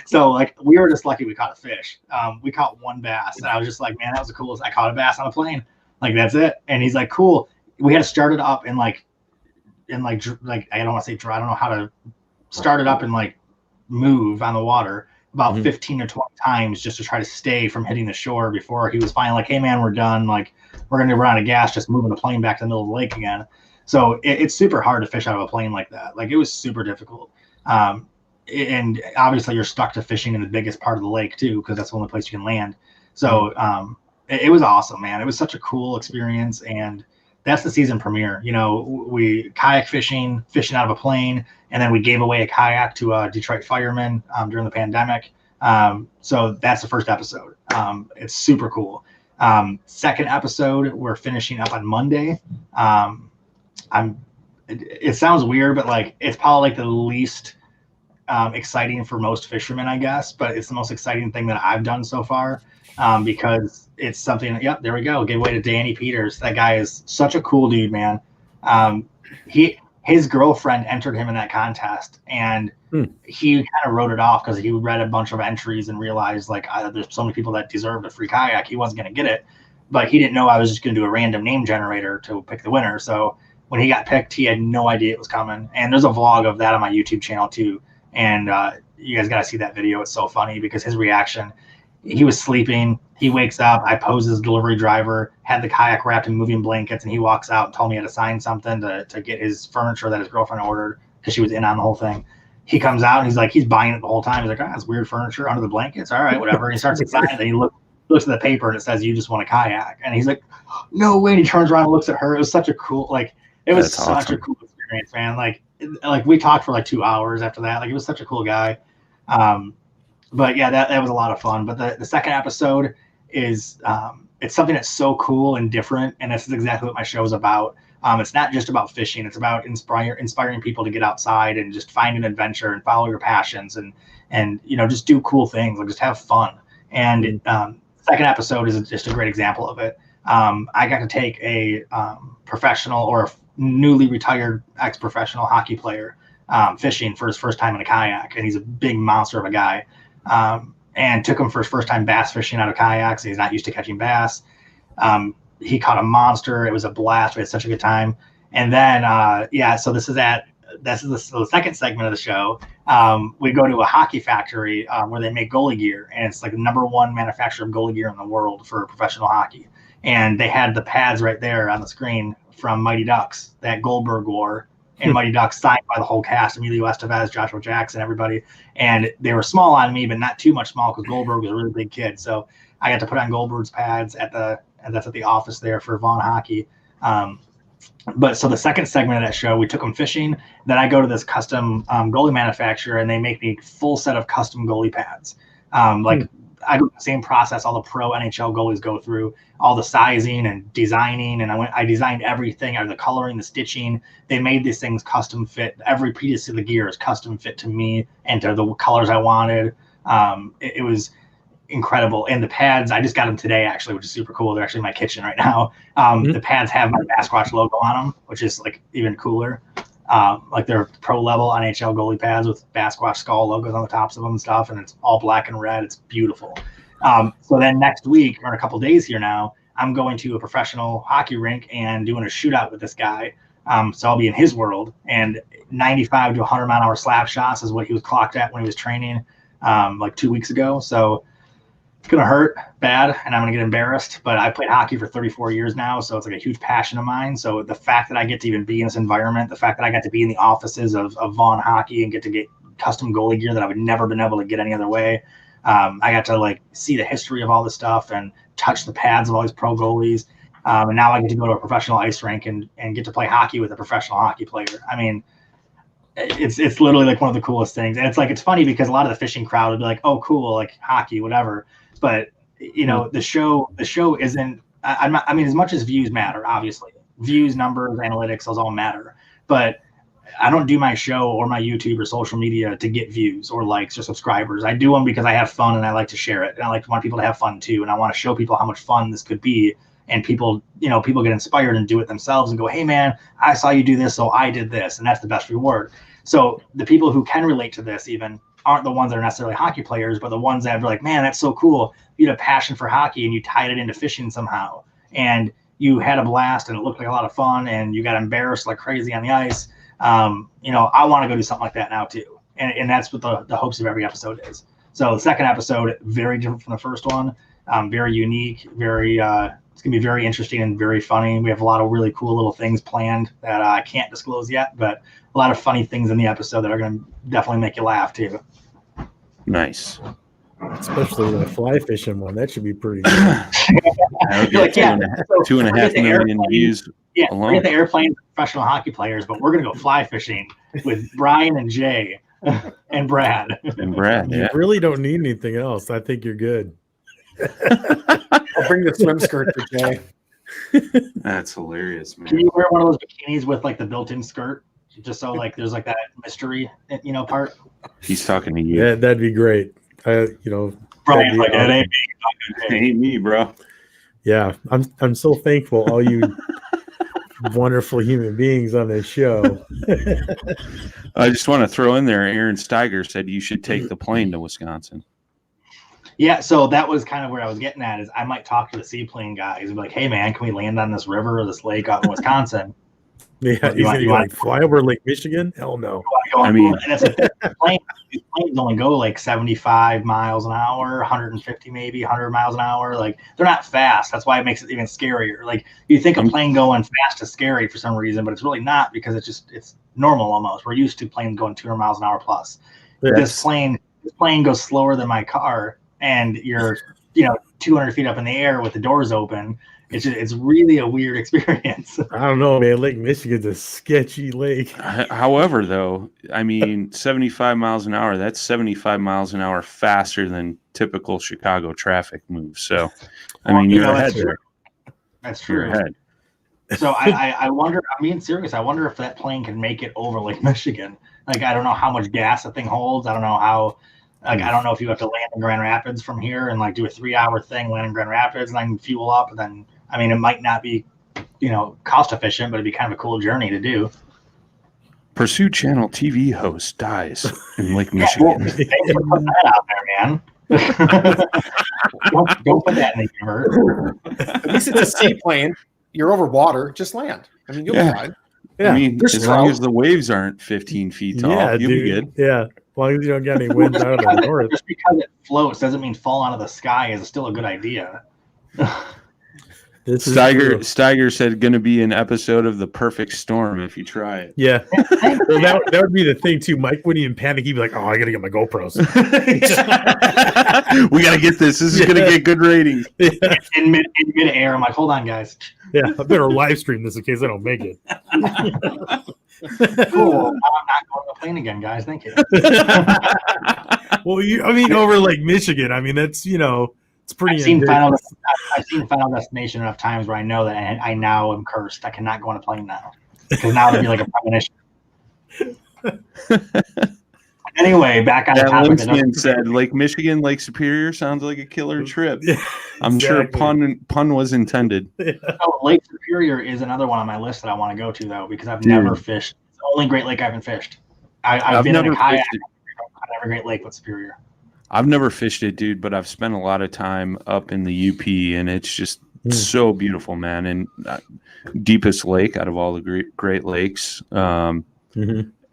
So like, we were just lucky we caught a fish. We caught one bass, and I was just like, man, that was the coolest. I caught a bass on a plane. Like, that's it. And he's like, cool. We had to start it up and like I don't want to say dry. I don't know how to start it up and like move on the water about 15 or 20 times, just to try to stay from hitting the shore, before he was finally like, hey man, we're done. Like, we're going to run out of gas, just moving the plane back to the middle of the lake again. So it's super hard to fish out of a plane like that. Like, it was super difficult. And obviously you're stuck to fishing in the biggest part of the lake too, because that's the only place you can land. So it was awesome, man. It was such a cool experience. And that's the season premiere. We kayak fishing out of a plane, and then we gave away a kayak to a Detroit fireman during the pandemic. So that's the first episode. It's super cool. Second episode, we're finishing up on Monday. It sounds weird, but like, it's probably like the least exciting for most fishermen, I guess, but it's the most exciting thing that I've done so far because it's something. Yep, there we go. Giveaway to Danny Peters. That guy is such a cool dude, man. His girlfriend entered him in that contest, and he kind of wrote it off because he read a bunch of entries and realized like there's so many people that deserved a free kayak. He wasn't going to get it, but he didn't know I was just going to do a random name generator to pick the winner. So when he got picked, he had no idea it was coming. And there's a vlog of that on my YouTube channel too. And you guys got to see that video. It's so funny because his reaction, he was sleeping. He wakes up. I posed as delivery driver, had the kayak wrapped in moving blankets, and he walks out and told me he had to sign something to get his furniture that his girlfriend ordered because she was in on the whole thing. He comes out and he's buying it the whole time. He's like, oh, that's weird furniture under the blankets. All right, whatever. And he starts to sign it. And he looks at the paper and it says, you just want a kayak. And he's like, no way. And he turns around and looks at her. It was such a cool, it was such a cool experience, man. Like we talked for 2 hours after that. Like, it was such a cool guy. But yeah, that was a lot of fun. But the second episode is it's something that's so cool and different, and this is exactly what my show is about. It's not just about fishing; it's about inspiring people to get outside and just find an adventure and follow your passions and just do cool things, like just have fun. And second episode is just a great example of it. I got to take a professional or a newly retired ex-professional hockey player fishing for his first time in a kayak, and he's a big monster of a guy. And took him for his first time bass fishing out of kayaks. He's not used to catching bass. He caught a monster. It was a blast. We had such a good time. And then, so this is the second segment of the show. We go to a hockey factory where they make goalie gear, and it's like the #1 manufacturer of goalie gear in the world for professional hockey. And they had the pads right there on the screen from Mighty Ducks that Goldberg wore. And Mighty Ducks signed by the whole cast, Emilio Estevez, Joshua Jackson, everybody. And they were small on me, but not too much small because Goldberg was a really big kid. So I got to put on Goldberg's pads that's at the office there for Vaughn Hockey. But so the second segment of that show, we took them fishing. Then I go to this custom goalie manufacturer, and they make me a full set of custom goalie pads. I go through the same process all the pro NHL goalies go through, all the sizing and designing. And I designed everything, the coloring, the stitching. They made these things custom fit. Every piece of the gear is custom fit to me and to the colors I wanted. It was incredible. And the pads, I just got them today, actually, which is super cool. They're actually in my kitchen right now. The pads have my Bassquatch logo on them, which is even cooler. They're pro level NHL goalie pads with Bassquatch skull logos on the tops of them and stuff, and it's all black and red. It's beautiful. So then next week, or in a couple days here now, I'm going to a professional hockey rink and doing a shootout with this guy. So I'll be in his world, and 95 to 100 mile an hour slap shots is what he was clocked at when he was training 2 weeks ago. So it's going to hurt bad, and I'm going to get embarrassed, but I played hockey for 34 years now, so it's a huge passion of mine. So the fact that I get to even be in this environment, the fact that I got to be in the offices of Vaughn Hockey and get to get custom goalie gear that I would never been able to get any other way. I got to see the history of all this stuff and touch the pads of all these pro goalies. And now I get to go to a professional ice rink and get to play hockey with a professional hockey player. I mean, it's literally one of the coolest things. And it's funny because a lot of the fishing crowd would be like, oh, cool, hockey, whatever. But the show isn't. I mean, as much as views matter, obviously, views, numbers, analytics, those all matter. But I don't do my show or my YouTube or social media to get views or likes or subscribers. I do them because I have fun and I like to share it, and I want people to have fun too. And I want to show people how much fun this could be. And people get inspired and do it themselves and go, hey man, I saw you do this, so I did this, and that's the best reward. So the people who can relate to this even aren't the ones that are necessarily hockey players, but the ones that are like, man, that's so cool. You had a passion for hockey and you tied it into fishing somehow. And you had a blast and it looked like a lot of fun and you got embarrassed like crazy on the ice. I want to go do something like that now too. And that's what the hopes of every episode is. So the second episode, very different from the first one, very unique, it's going to be very interesting and very funny. We have a lot of really cool little things planned that I can't disclose yet, but a lot of funny things in the episode that are going to definitely make you laugh too. Nice. Especially the fly fishing one. That should be pretty good. Two and a half million views. Yeah, alone. we're at the airplane professional hockey players, but we're going to go fly fishing with Brian and Jay and Brad. You really don't need anything else. I think you're good. I'll bring the swim skirt for Jay. That's hilarious, man. Can you wear one of those bikinis with the built-in skirt, just so there's that mystery, part? He's talking to you. Yeah, that'd be great. Brian's like, that'd it be ain't me. Ain't me, bro. Yeah, I'm so thankful all you wonderful human beings on this show. I just want to throw in there, Aaron Steiger said you should take the plane to Wisconsin. Yeah, so that was kind of where I was getting at is I might talk to the seaplane guys and be like, hey, man, can we land on this river or this lake out in Wisconsin? Yeah, he's gonna like fly over Lake Michigan? Hell no. I mean, and that's a plane. These planes only go like 75 miles an hour, 150 maybe, 100 miles an hour. Like they're not fast. That's why it makes it even scarier. Like you think a plane going fast is scary for some reason, but it's really not because it's normal almost. We're used to planes going 200 miles an hour plus. This plane goes slower than my car, and you're 200 feet up in the air with the doors open. It's really a weird experience. I don't know, man. Lake Michigan's a sketchy lake. However, though, I mean, 75 miles an hour, that's 75 miles an hour faster than typical Chicago traffic moves. So, I mean, you're ahead there. That's true. You're ahead. So I wonder, I'm being serious. I wonder if that plane can make it over Lake Michigan. Like, I don't know how much gas the thing holds. I don't know how, I don't know if you have to land in Grand Rapids from here and like do a 3-hour thing, land in Grand Rapids and then fuel up. And then, I mean, it might not be, cost efficient, but it'd be kind of a cool journey to do. Pursuit Channel TV host dies in Lake Michigan. Thanks for putting that out there, man. don't put that in the universe. At least it's a seaplane. You're over water. Just land. I mean, you'll be fine. Yeah, I mean, There's as long as the waves aren't 15 feet tall, yeah, you'll be good. Yeah, as long as you don't get any winds out of the north. Just because it floats doesn't mean fall out of the sky is still a good idea. Steiger said going to be an episode of The Perfect Storm if you try it. Yeah. Well, that would be the thing too. Mike wouldn't even panic. He'd be like, "Oh, I gotta get my GoPros. We gotta get this. This is gonna get good ratings." In mid-air, I'm like, hold on, guys. Yeah, I better live stream this in case I don't make it. Cool. I'm not going to the plane again, guys. Thank you. Well, over Lake Michigan. I mean, that's it's pretty. I've seen Final Destination enough times where I know that I now am cursed. I cannot go on a plane now because now it'd be like a premonition. Anyway, back on the topic. Lindsay said Lake Michigan, Lake Superior sounds like a killer trip. Yeah, I'm sure pun was intended. Oh, Lake Superior is another one on my list that I want to go to though because I've never fished. It's the only Great Lake I haven't fished. I've been in a kayak. I've never Great Lake but Superior. I've never fished it, dude, but I've spent a lot of time up in the UP, and it's just so beautiful, man. And deepest lake out of all the Great Lakes, and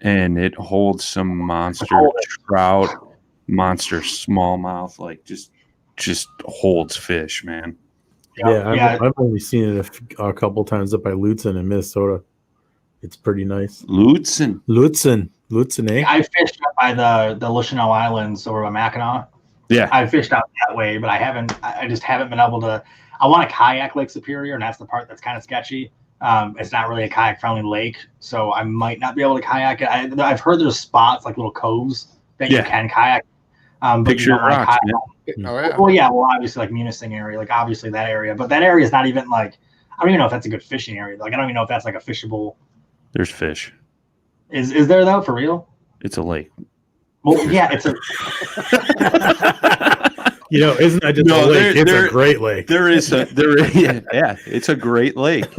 it holds some monster trout, monster smallmouth, like just holds fish, man. Yeah, I've only seen it a couple times up by Lutzen in Minnesota. It's pretty nice. Lutzen, eh? I fished up by the Lushino Islands over by Mackinac. Yeah, I fished out that way, but I just haven't been able to. I want to kayak Lake Superior, and that's the part that's kind of sketchy. It's not really a kayak-friendly lake, so I might not be able to kayak it. I've heard there's spots like little coves that you can kayak. Picture rocks, man. Oh, yeah. Well, yeah. Well, obviously, like Munising area, like obviously that area, but that area is not even like. I don't even know if that's a good fishing area. Like I don't even know if that's like a fishable. There's fish. Is there though for real? It's a lake. Well, yeah, it's a. Isn't that just a lake? It's a great lake. It's a great lake.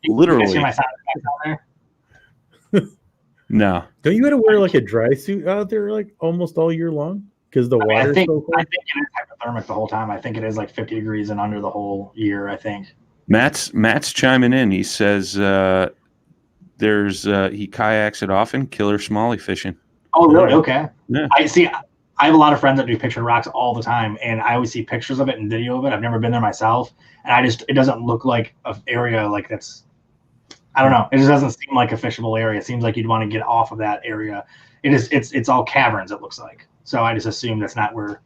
Literally. You see my sound effects on there? No. Don't you got to wear like a dry suit out there like almost all year long because the water's so cold? I think it is hypothermic the whole time. I think it is like 50 degrees and under the whole year. I think. Matt's chiming in. He says he kayaks it often. Killer smallie fishing. Oh, really? Okay. Yeah. I have a lot of friends that do picture rocks all the time, and I always see pictures of it and video of it. I've never been there myself, and it doesn't look like an area like that's. I don't know. It just doesn't seem like a fishable area. It seems like you'd want to get off of that area. It's all caverns. It looks like. So I just assume that's not where.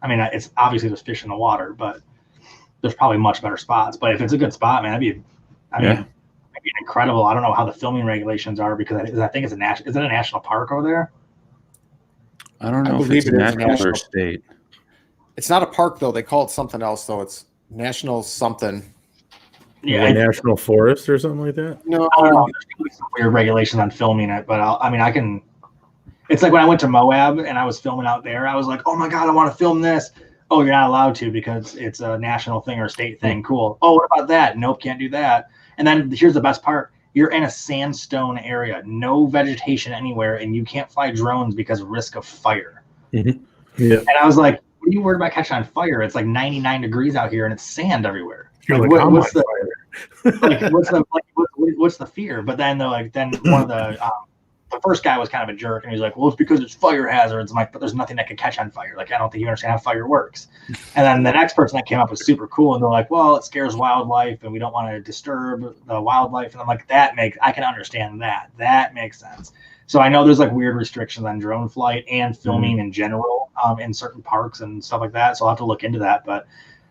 I mean, it's obviously there's fish in the water, but there's probably much better spots. But if it's a good spot, man, that'd be incredible. I don't know how the filming regulations are because I think is it a national park over there? I don't know if it's national or state. It's not a park though. They call it something else though. It's national something. Yeah, like national forest or something like that. No, I don't know. There's some weird regulations on filming it, but I It's like when I went to Moab and I was filming out there, I was like, oh my God, I want to film this. Oh, you're not allowed to because it's a national thing or a state thing. Cool. Oh, what about that? Nope, can't do that. And then here's the best part. You're in a sandstone area, no vegetation anywhere, and you can't fly drones because of risk of fire. Mm-hmm. Yeah. And I was like, what are you worried about catching on fire? It's like 99 degrees out here and it's sand everywhere. You're Like, like, what's the fear? But then they're like, then one of the first guy was kind of a jerk, and he's like, well, it's because it's fire hazards. I'm like, but there's nothing that could catch on fire. Like, I don't think you understand how fire works. And then the next person that came up was super cool, and they're like, well, it scares wildlife, and we don't want to disturb the wildlife. And I'm like, I can understand that. That makes sense. So I know there's like weird restrictions on drone flight and filming in general in certain parks and stuff like that. So I'll have to look into that. But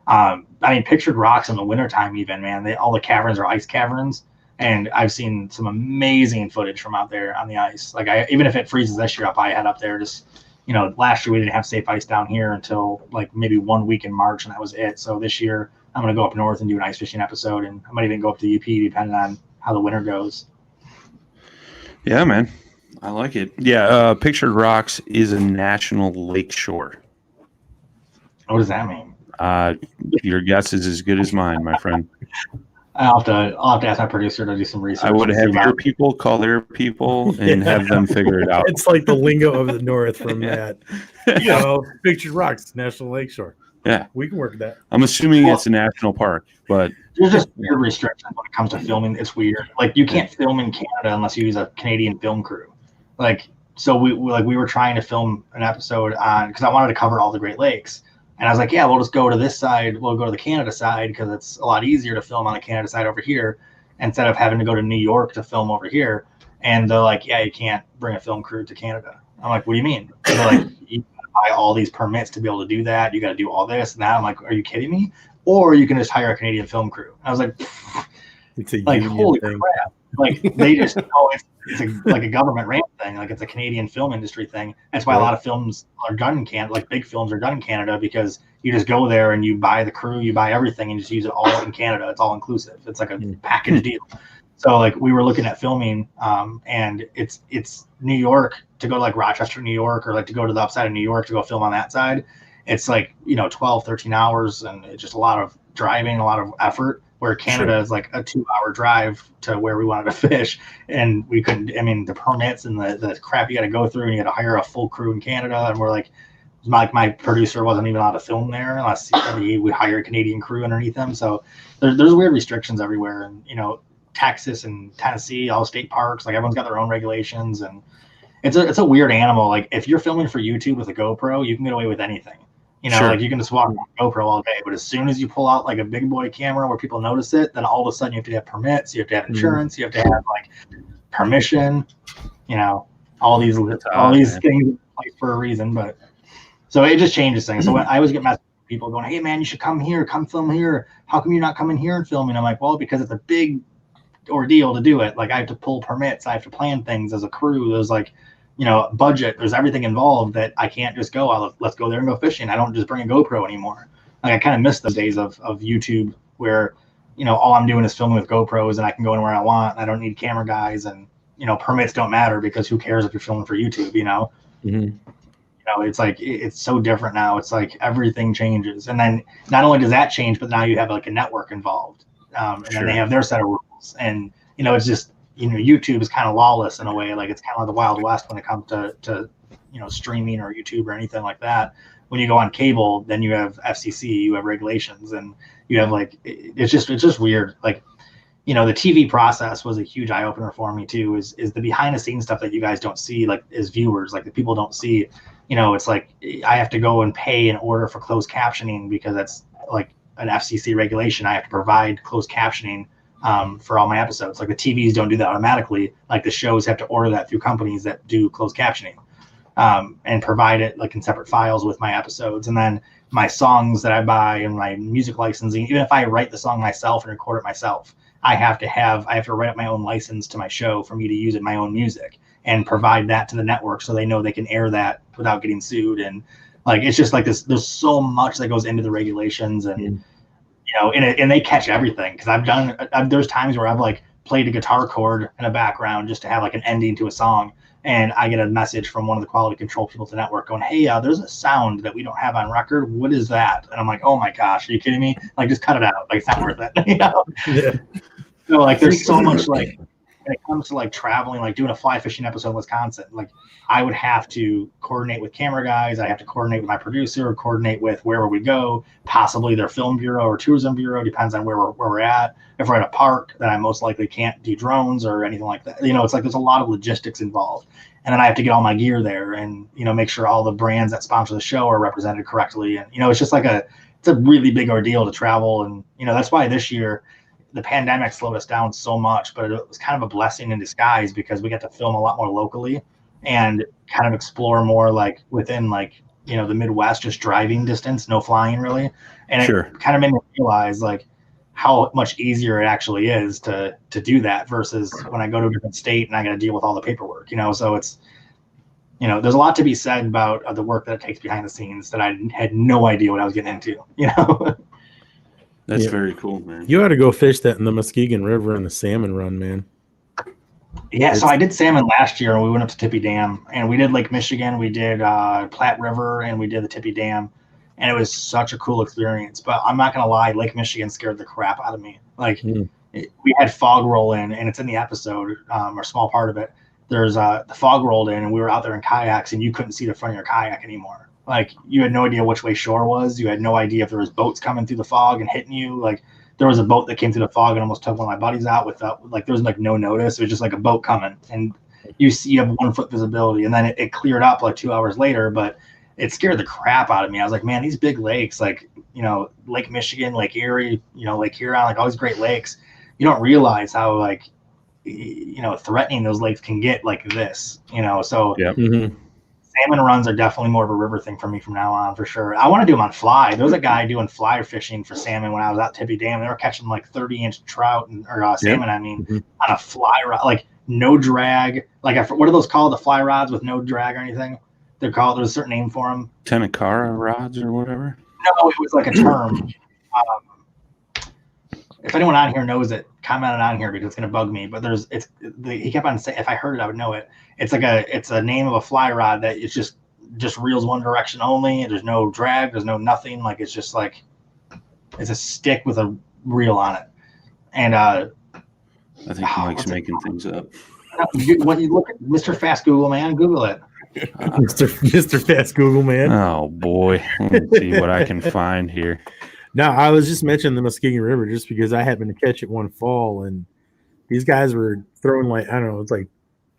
I mean, pictured rocks in the wintertime even, man. All the caverns are ice caverns. And I've seen some amazing footage from out there on the ice. Like even if it freezes this year, I'll probably head up there. Just, last year we didn't have safe ice down here until like maybe 1 week in March, and that was it. So this year I'm going to go up north and do an ice fishing episode, and I might even go up to UP depending on how the winter goes. Yeah, man. I like it. Yeah, Pictured Rocks is a national lake shore. What does that mean? Your guess is as good as mine, my friend. I'll have to ask my producer to do some research. I would have your people call their people and have them figure it out. It's like the lingo of the North from Matt. Pictured Rocks, National Lakeshore. Yeah. We can work with that. I'm assuming it's a national park, but there's just weird restrictions when it comes to filming. It's weird. Like you can't film in Canada unless you use a Canadian film crew. Like, so we were trying to film an episode on, because I wanted to cover all the Great Lakes. And I was like, yeah, we'll just go to this side. We'll go to the Canada side because it's a lot easier to film on the Canada side over here instead of having to go to New York to film over here. And they're like, yeah, you can't bring a film crew to Canada. I'm like, what do you mean? And they're like, you gotta buy all these permits to be able to do that. You got to do all this and that. I'm like, are you kidding me? Or you can just hire a Canadian film crew. And I was like, it's a like holy crap. Like they just know it's like a government ran thing. Like it's a Canadian film industry thing. That's why a lot of films are done in Canada. Like big films are done in Canada because you just go there and you buy the crew, you buy everything, and just use it all in Canada. It's all inclusive. It's like a package deal. So like we were looking at filming, and it's New York to go to like Rochester, New York, or like to go to the upside of New York to go film on that side. It's like 12, 13 hours, and it's just a lot of driving, a lot of effort. Where Canada is like a 2-hour drive to where we wanted to fish, and we couldn't. I mean, the permits and the crap you got to go through, and you got to hire a full crew in Canada, and we're like my producer wasn't even allowed to film there unless we hire a Canadian crew underneath them. So there's weird restrictions everywhere, and Texas and Tennessee, all state parks, like everyone's got their own regulations, and it's a weird animal. Like if you're filming for YouTube with a GoPro, you can get away with anything. Like you can just walk on GoPro all day, but as soon as you pull out like a big boy camera where people notice it, then all of a sudden you have to have permits, you have to have insurance, you have to have like permission, all these things in place for a reason. But so it just changes things. So when I always get messages from people going, hey man, you should come here, come film here. How come you're not coming here and filming? I'm like, well, because it's a big ordeal to do it. Like I have to pull permits, I have to plan things as a crew. There's like budget, there's everything involved that I can't just go, let's go there and go fishing. I don't just bring a GoPro anymore. Like I kind of miss those days of YouTube where, all I'm doing is filming with GoPros and I can go anywhere I want. And I don't need camera guys, and, permits don't matter because who cares if you're filming for YouTube, It's like, it's so different now. It's like everything changes. And then not only does that change, but now you have like a network involved. And then they have their set of rules. And, it's just, YouTube is kind of lawless in a way. Like it's kind of like the Wild West when it comes to streaming or YouTube or anything like that. When you go on cable, then you have FCC, you have regulations, and you have like it's just weird. Like the TV process was a huge eye opener for me too. Is the behind the scenes stuff that you guys don't see, like as viewers, like the people don't see. It's like I have to go and pay an order for closed captioning because that's like an FCC regulation. I have to provide closed captioning for all my episodes. Like the TVs don't do that automatically. Like the shows have to order that through companies that do closed captioning and provide it like in separate files with my episodes. And then my songs that I buy and my music licensing, even if I write the song myself and record it myself, I have to write up my own license to my show for me to use it in my own music and provide that to the network so they know they can air that without getting sued. And like it's just like this, there's so much that goes into the regulations, and and they catch everything, because there's times where I've like played a guitar chord in a background just to have like an ending to a song, and I get a message from one of the quality control people at the network going, hey, there's a sound that we don't have on record. What is that? And I'm like, oh my gosh, are you kidding me? Like, just cut it out. Like, it's not worth it. You know? Yeah. So like, there's so much, like, when it comes to like traveling, like doing a fly fishing episode in Wisconsin, like I would have to coordinate with camera guys. I have to coordinate with my producer, coordinate with where we go, possibly their film bureau or tourism bureau, depends on where we're at. If we're at a park, then I most likely can't do drones or anything like that. You know, it's like there's a lot of logistics involved. And then I have to get all my gear there and, you know, make sure all the brands that sponsor the show are represented correctly. And, you know, it's just like it's a really big ordeal to travel. And, you know, that's why this year the pandemic slowed us down so much, but it was kind of a blessing in disguise because we get to film a lot more locally and kind of explore more like within like, you know, the Midwest, just driving distance, no flying really. And it kind of made me realize like how much easier it actually is to do that versus when I go to a different state and I got to deal with all the paperwork, you know? So it's, you know, there's a lot to be said about the work that it takes behind the scenes that I had no idea what I was getting into, you know? That's very cool, man. You ought to go fish that in the Muskegon River and the salmon run, man. Yeah, so I did salmon last year, and we went up to Tippy Dam, and we did Lake Michigan, we did Platte River, and we did the Tippy Dam, and it was such a cool experience. But I'm not gonna lie, Lake Michigan scared the crap out of me. Like we had fog roll in, and it's in the episode, or a small part of it. There's the fog rolled in, and we were out there in kayaks, and you couldn't see the front of your kayak anymore. Like you had no idea which way shore was. You had no idea if there was boats coming through the fog and hitting you. Like there was a boat that came through the fog and almost took one of my buddies out without, like, there was like no notice. It was just like a boat coming, and you have 1 foot visibility, and then it cleared up like 2 hours later, but it scared the crap out of me. I was like, man, these big lakes, like, you know, Lake Michigan, Lake Erie, you know, Lake Huron, like all these great lakes, you don't realize how, like, you know, threatening those lakes can get like this, you know? So salmon runs are definitely more of a river thing for me from now on, for sure. I want to do them on fly. There was a guy doing fly fishing for salmon when I was out Tippy Dam. They were catching like 30-inch trout or salmon, I mean, on a fly rod, like no drag. Like, what are those called? The fly rods with no drag or anything? They're called, there's a certain name for them. Tenacara rods or whatever? No, it was like a term. If anyone on here knows it, comment it on here because it's gonna bug me. But he kept on saying, if I heard it, I would know it. It's a name of a fly rod that it's just reels one direction only. There's no drag. There's no nothing. Like it's just like it's a stick with a reel on it. And I think Mike's making things up. When you look at Mr. Fast Google, man, Google it. Mr. Fast Google, man. Oh boy, let me see what I can find here. No, I was just mentioning the Muskegon River just because I happened to catch it one fall, and these guys were throwing like, I don't know, it's like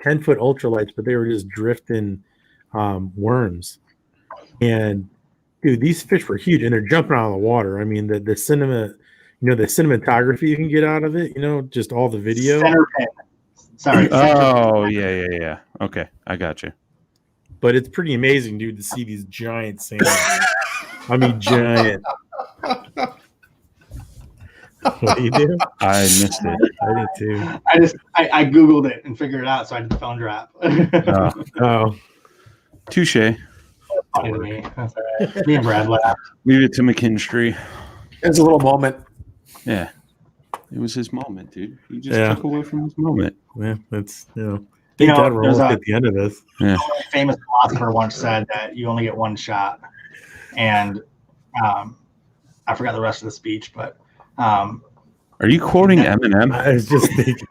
10-foot ultralights, but they were just drifting worms. And dude, these fish were huge, and they're jumping out of the water. I mean, the cinema, you know, the cinematography you can get out of it, you know, just all the video. Center pin. Sorry. Oh yeah. Okay, I got you. But it's pretty amazing, dude, to see these giant salmon. I mean, giant. What do you do? I missed it. I did too. I Googled it and figured it out, so I did the phone drop. Oh. Touche. Me. That's all right. Me and Brad laughed. Leave it to McKinstry. It was a little moment. Yeah. It was his moment, dude. He just took away from his moment. Yeah, that's, you know. You know, God, we're almost at the end of this. Yeah. A famous philosopher once said that you only get one shot. And I forgot the rest of the speech, but are you quoting Eminem? I was just thinking.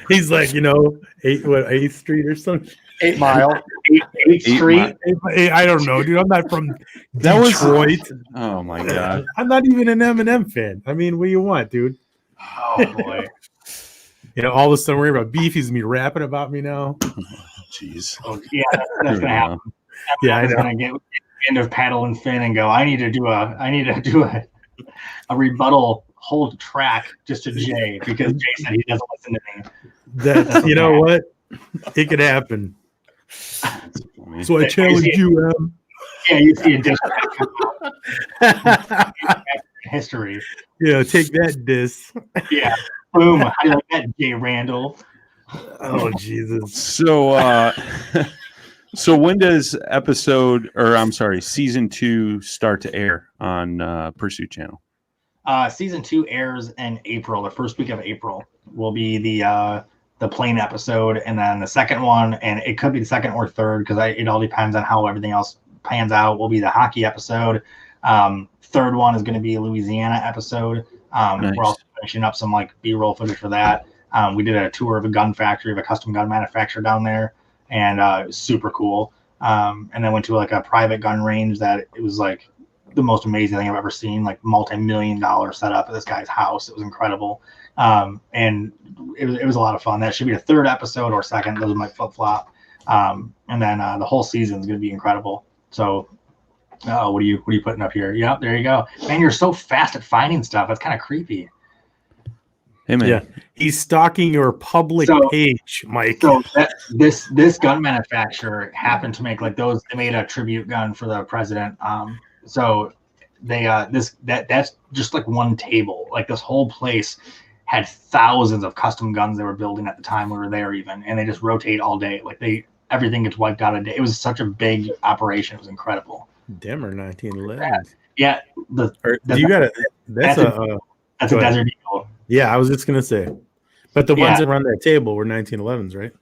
He's like, you know, 8th Street or something. 8 Mile. 8th Street. I don't know, dude. I'm not from Detroit. Oh my god. I'm not even an Eminem fan. I mean, what do you want, dude? Oh boy. You know, all of a sudden we're about beef. He's gonna be rapping about me now. Jeez. Oh, yeah, that's gonna happen. Yeah, I know. Gonna get end of Paddle and Fin and go, I need to do a rebuttal whole track just to Jay because Jay said he doesn't listen to me. That, you know what? It could happen. So I challenge you, Em. Yeah, you see a dish history. Yeah, take that diss. Yeah. Boom. How do you like that, Jay Randall? Oh Jesus. So when does season 2 start to air on Pursuit Channel? Season 2 airs in April. The first week of April will be the the plane episode, and then the second one, and it could be the second or third because it all depends on how everything else pans out, will be the hockey episode. Third one is going to be a Louisiana episode. Nice. We're also finishing up some like B-roll footage for that. We did a tour of a gun factory, of a custom gun manufacturer down there, and it was super cool. And then went to like a private gun range that it was like the most amazing thing I've ever seen, like multi-million-dollar setup at this guy's house. It was incredible. And it was a lot of fun. That should be a third episode or second. Those might flip-flop. And then the whole season is going to be incredible. So what are you putting up here? Yep, there you go. Man, you're so fast at finding stuff. That's kind of creepy. Hey, man. Yeah, he's stalking your public page, Mike. So this gun manufacturer happened to make like those. They made a tribute gun for the president. So they that's just like one table. Like this whole place had thousands of custom guns they were building at the time we were there even, and they just rotate all day. Like everything gets wiped out a day. It was such a big operation. It was incredible. Dimmer 1911. Yeah, that's a Desert Eagle. Yeah, I was just gonna say, but the ones that were on that table were 1911s, right?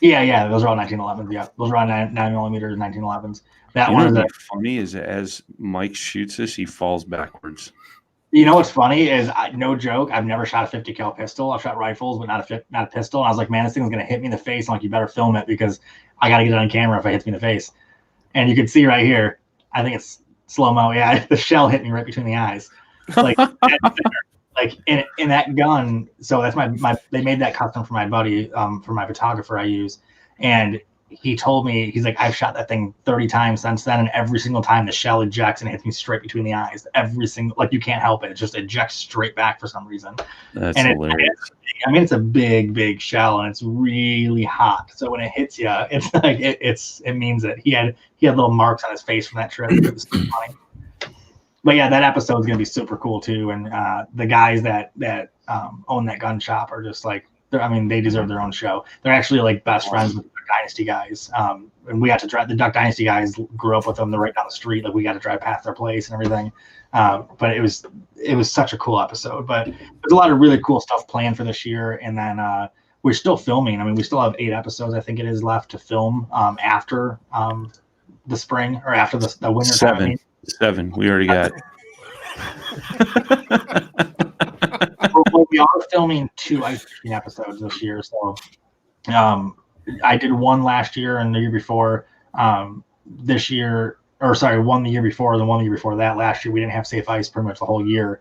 Yeah, those are all 1911s. Yeah, those are all 9mm 1911s. That You one know is what's funny is as Mike shoots this, he falls backwards. You know what's funny is, no joke, I've never shot a 50 cal pistol. I've shot rifles, but not a pistol. And I was like, man, this thing's gonna hit me in the face. I'm like, you better film it because I gotta get it on camera if it hits me in the face. And you can see right here, I think it's slow mo. Yeah, the shell hit me right between the eyes. Like, like in that gun. So that's my. They made that custom for my buddy, for my photographer I use, and he told me, he's like, I've shot that thing 30 times since then, and every single time the shell ejects and hits me straight between the eyes. Every single, like, you can't help it. It just ejects straight back for some reason. That's and hilarious. it's a big shell, and it's really hot. So when it hits you, it's like it means that he had little marks on his face from that trip. It was so funny. But yeah, that episode is gonna be super cool too. And the guys that own that gun shop are just like, they deserve their own show. They're actually like best friends with the Duck Dynasty guys. And we got to drive. The Duck Dynasty guys grew up with them. They're right down the street. Like, we got to drive past their place and everything. But it was such a cool episode. But there's a lot of really cool stuff planned for this year. And then we're still filming. I mean, we still have 8 episodes, I think it is, left to film after the spring, or after the winter. 7. We already got. We are filming 2 ice fishing episodes this year. So I did one last year and the year before. This year, or sorry, one the year before, and one the year before that. Last year we didn't have safe ice pretty much the whole year.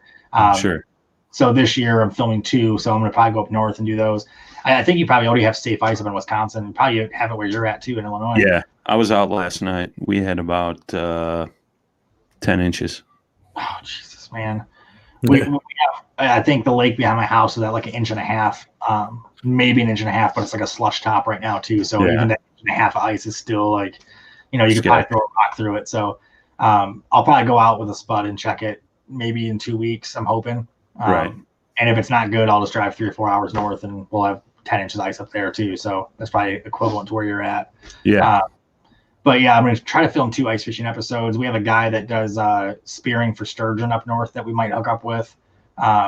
Sure. So this year I'm filming 2. So I'm going to probably go up north and do those. I think you probably already have safe ice up in Wisconsin. Probably have it where you're at too in Illinois. Yeah, I was out last night. We had about 10 inches. Oh, Jesus, man. We have, I think the lake behind my house is at like 1.5 inches, maybe 1.5 inches, but it's like a slush top right now too. So even that 1.5 inches of ice is still like, you could probably throw a rock through it. So I'll probably go out with a spud and check it maybe in 2 weeks, I'm hoping. Right. And if it's not good, I'll just drive 3 or 4 hours north and we'll have 10 inches ice up there too. So that's probably equivalent to where you're at. Yeah. But yeah, I'm going to try to film 2 ice fishing episodes. We have a guy that does spearing for sturgeon up north that we might hook up with.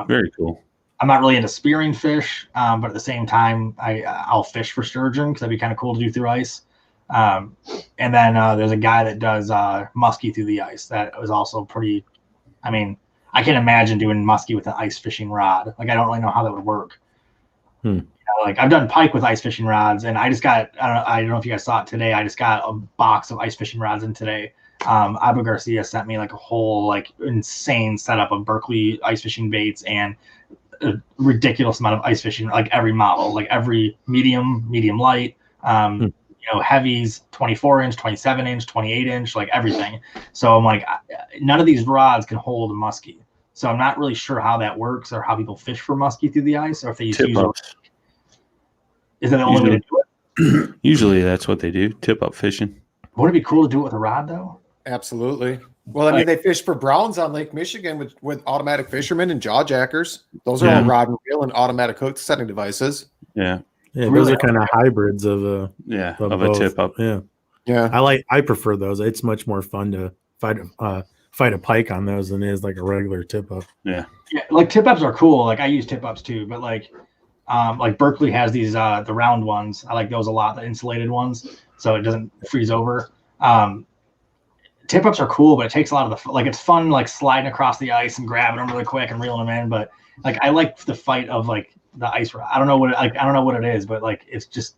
Very cool. I'm not really into spearing fish, but at the same time, I'll fish for sturgeon because that'd be kind of cool to do through ice. And then there's a guy that does muskie through the ice. That was also pretty. I mean, I can imagine doing muskie with an ice fishing rod. Like, I don't really know how that would work. Like, I've done pike with ice fishing rods, and I just got, I don't know if you guys saw it today. I just got a box of ice fishing rods in today. Abu Garcia sent me like a whole like insane setup of Berkeley ice fishing baits and a ridiculous amount of ice fishing, like every model, like every medium light, heavies, 24-inch, 27-inch, 28-inch, like everything. So I'm like, none of these rods can hold a muskie. So I'm not really sure how that works or how people fish for muskie through the ice, or if they use Is that the only way to do it? Usually that's what they do. Tip up fishing. Would it be cool to do it with a rod though? Absolutely. Well, I mean, they fish for browns on Lake Michigan with automatic fishermen and jaw jackers. Those are all rod and reel and automatic hook setting devices. Yeah. Yeah, those are kind of hybrids of a tip up. Yeah. I prefer those. It's much more fun to fight a pike on those than it is like a regular tip up. Yeah. Yeah, like tip ups are cool. Like, I use tip ups too, but like Like Berkeley has these the round ones. I like those a lot, the insulated ones, so it doesn't freeze over. Tip ups are cool, but it takes a lot of the like. It's fun like sliding across the ice and grabbing them really quick and reeling them in. But like I like the fight of like the ice rod. I don't know what it is, but like it's just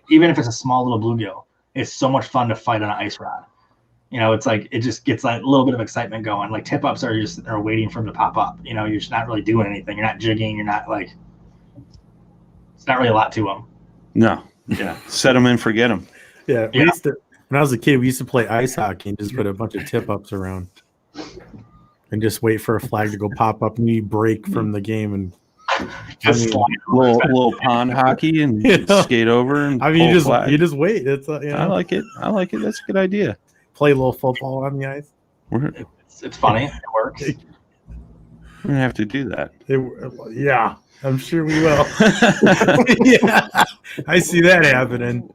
even if it's a small little bluegill, it's so much fun to fight on an ice rod. You know, it's like it just gets like a little bit of excitement going. Like tip ups are just they're waiting for them to pop up. You know, you're just not really doing anything. You're not jigging. You're not like it's not really a lot to them. No, yeah, set them and forget them. Yeah, we used to, when I was a kid, we used to play ice hockey and just put a bunch of tip ups around and just wait for a flag to go pop up and you break from the game and little pond hockey and skate over and you just wait. It's I like it. That's a good idea. Play a little football on the ice. It's funny. It works. We're gonna have to do that. Yeah, I'm sure we will. Yeah, I see that happening.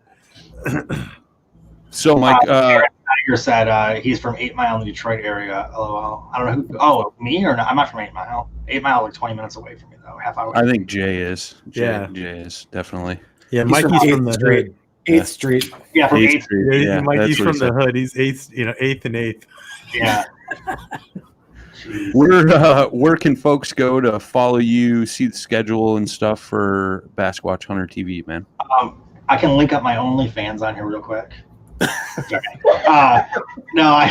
So, Mike, Tiger said he's from 8 Mile in the Detroit area. LOL. I don't know who. Oh, me or not? I'm not from 8 Mile. 8 Mile like 20 minutes away from me though. Half hour. I think Jay is. Jay is definitely. Yeah, Mikey's from the hood. 8th Street. Yeah, from 8th Street. Yeah, Mikey's from the hood. He's 8th and 8th. Yeah. Where can folks go to follow you, see the schedule and stuff for Bassquatch Hunter TV, man? I can link up my OnlyFans on here real quick. No, I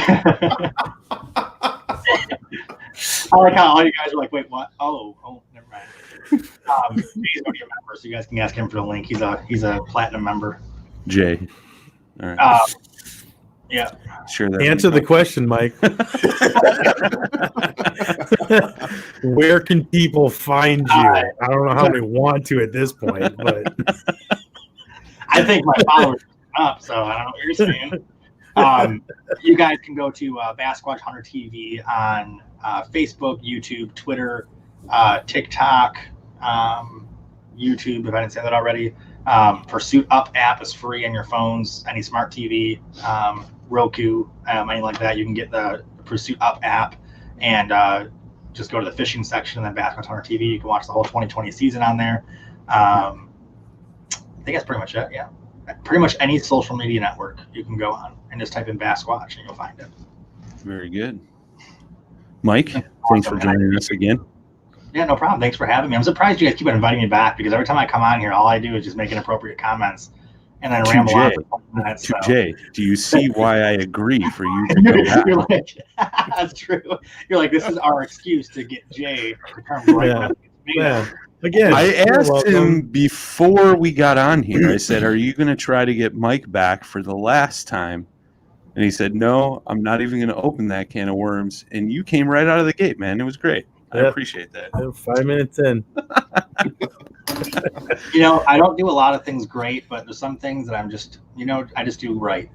like how all you guys are like, wait, what? Oh, never mind. He's already a member, so you guys can ask him for the link. He's a platinum member. Jay. All right. Yeah. Sure. Answer the question, Mike. Where can people find you? I don't know how we want to at this point, but I think my followers are up, so I don't know what you're saying. You guys can go to Bassquatch Hunter TV on Facebook, YouTube, Twitter, TikTok, YouTube, if I didn't say that already. Pursuit Up app is free on your phones, any smart TV, Roku, anything like that. You can get the Pursuit Up app and just go to the fishing section and then Bassquatch Hunter TV. You can watch the whole 2020 season on there. I think that's pretty much it. Yeah. Pretty much any social media network you can go on and just type in Bassquatch and you'll find it. Very good. Mike, thanks for joining us again. Yeah, no problem. Thanks for having me. I'm surprised you guys keep inviting me back because every time I come on here, all I do is just make inappropriate comments and then ramble on for 20 minutes. So. Jay, do you see why I agree for you to come back? You're like, that's true. You're like, this is our excuse to get Jay to come right yeah. Again, I asked him before we got on here. I said, "Are you going to try to get Mike back for the last time?" And he said, "No, I'm not even going to open that can of worms." And you came right out of the gate, man. It was great. I appreciate that. 5 minutes in. You know, I don't do a lot of things great, but there's some things that I'm just, I just do right,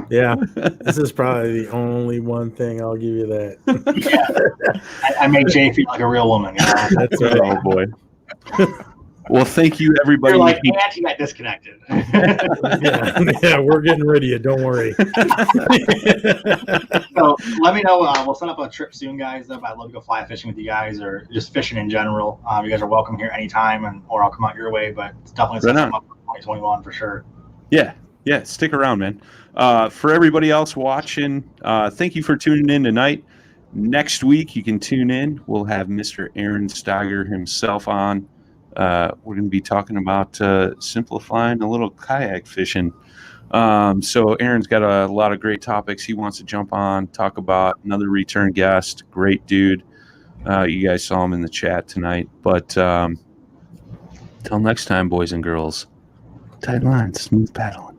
Yeah, this is probably the only one thing I'll give you that. Yeah. I make Jay feel like a real woman. That's right. Oh, boy. Well, thank you, everybody. You're like, and you got disconnected. yeah, we're getting rid of you. Don't worry. So let me know. We'll set up a trip soon, guys. I'd love to go fly fishing with you guys or just fishing in general. You guys are welcome here anytime, or I'll come out your way. But it's definitely something up for 2021 for sure. Yeah, stick around, man. For everybody else watching, thank you for tuning in tonight. Next week, you can tune in. We'll have Mr. Aaron Steiger himself on. We're going to be talking about simplifying a little kayak fishing. So Aaron's got a lot of great topics he wants to jump on, talk about. Another return guest, great dude. You guys saw him in the chat tonight. But till next time, boys and girls, tight lines, smooth paddling.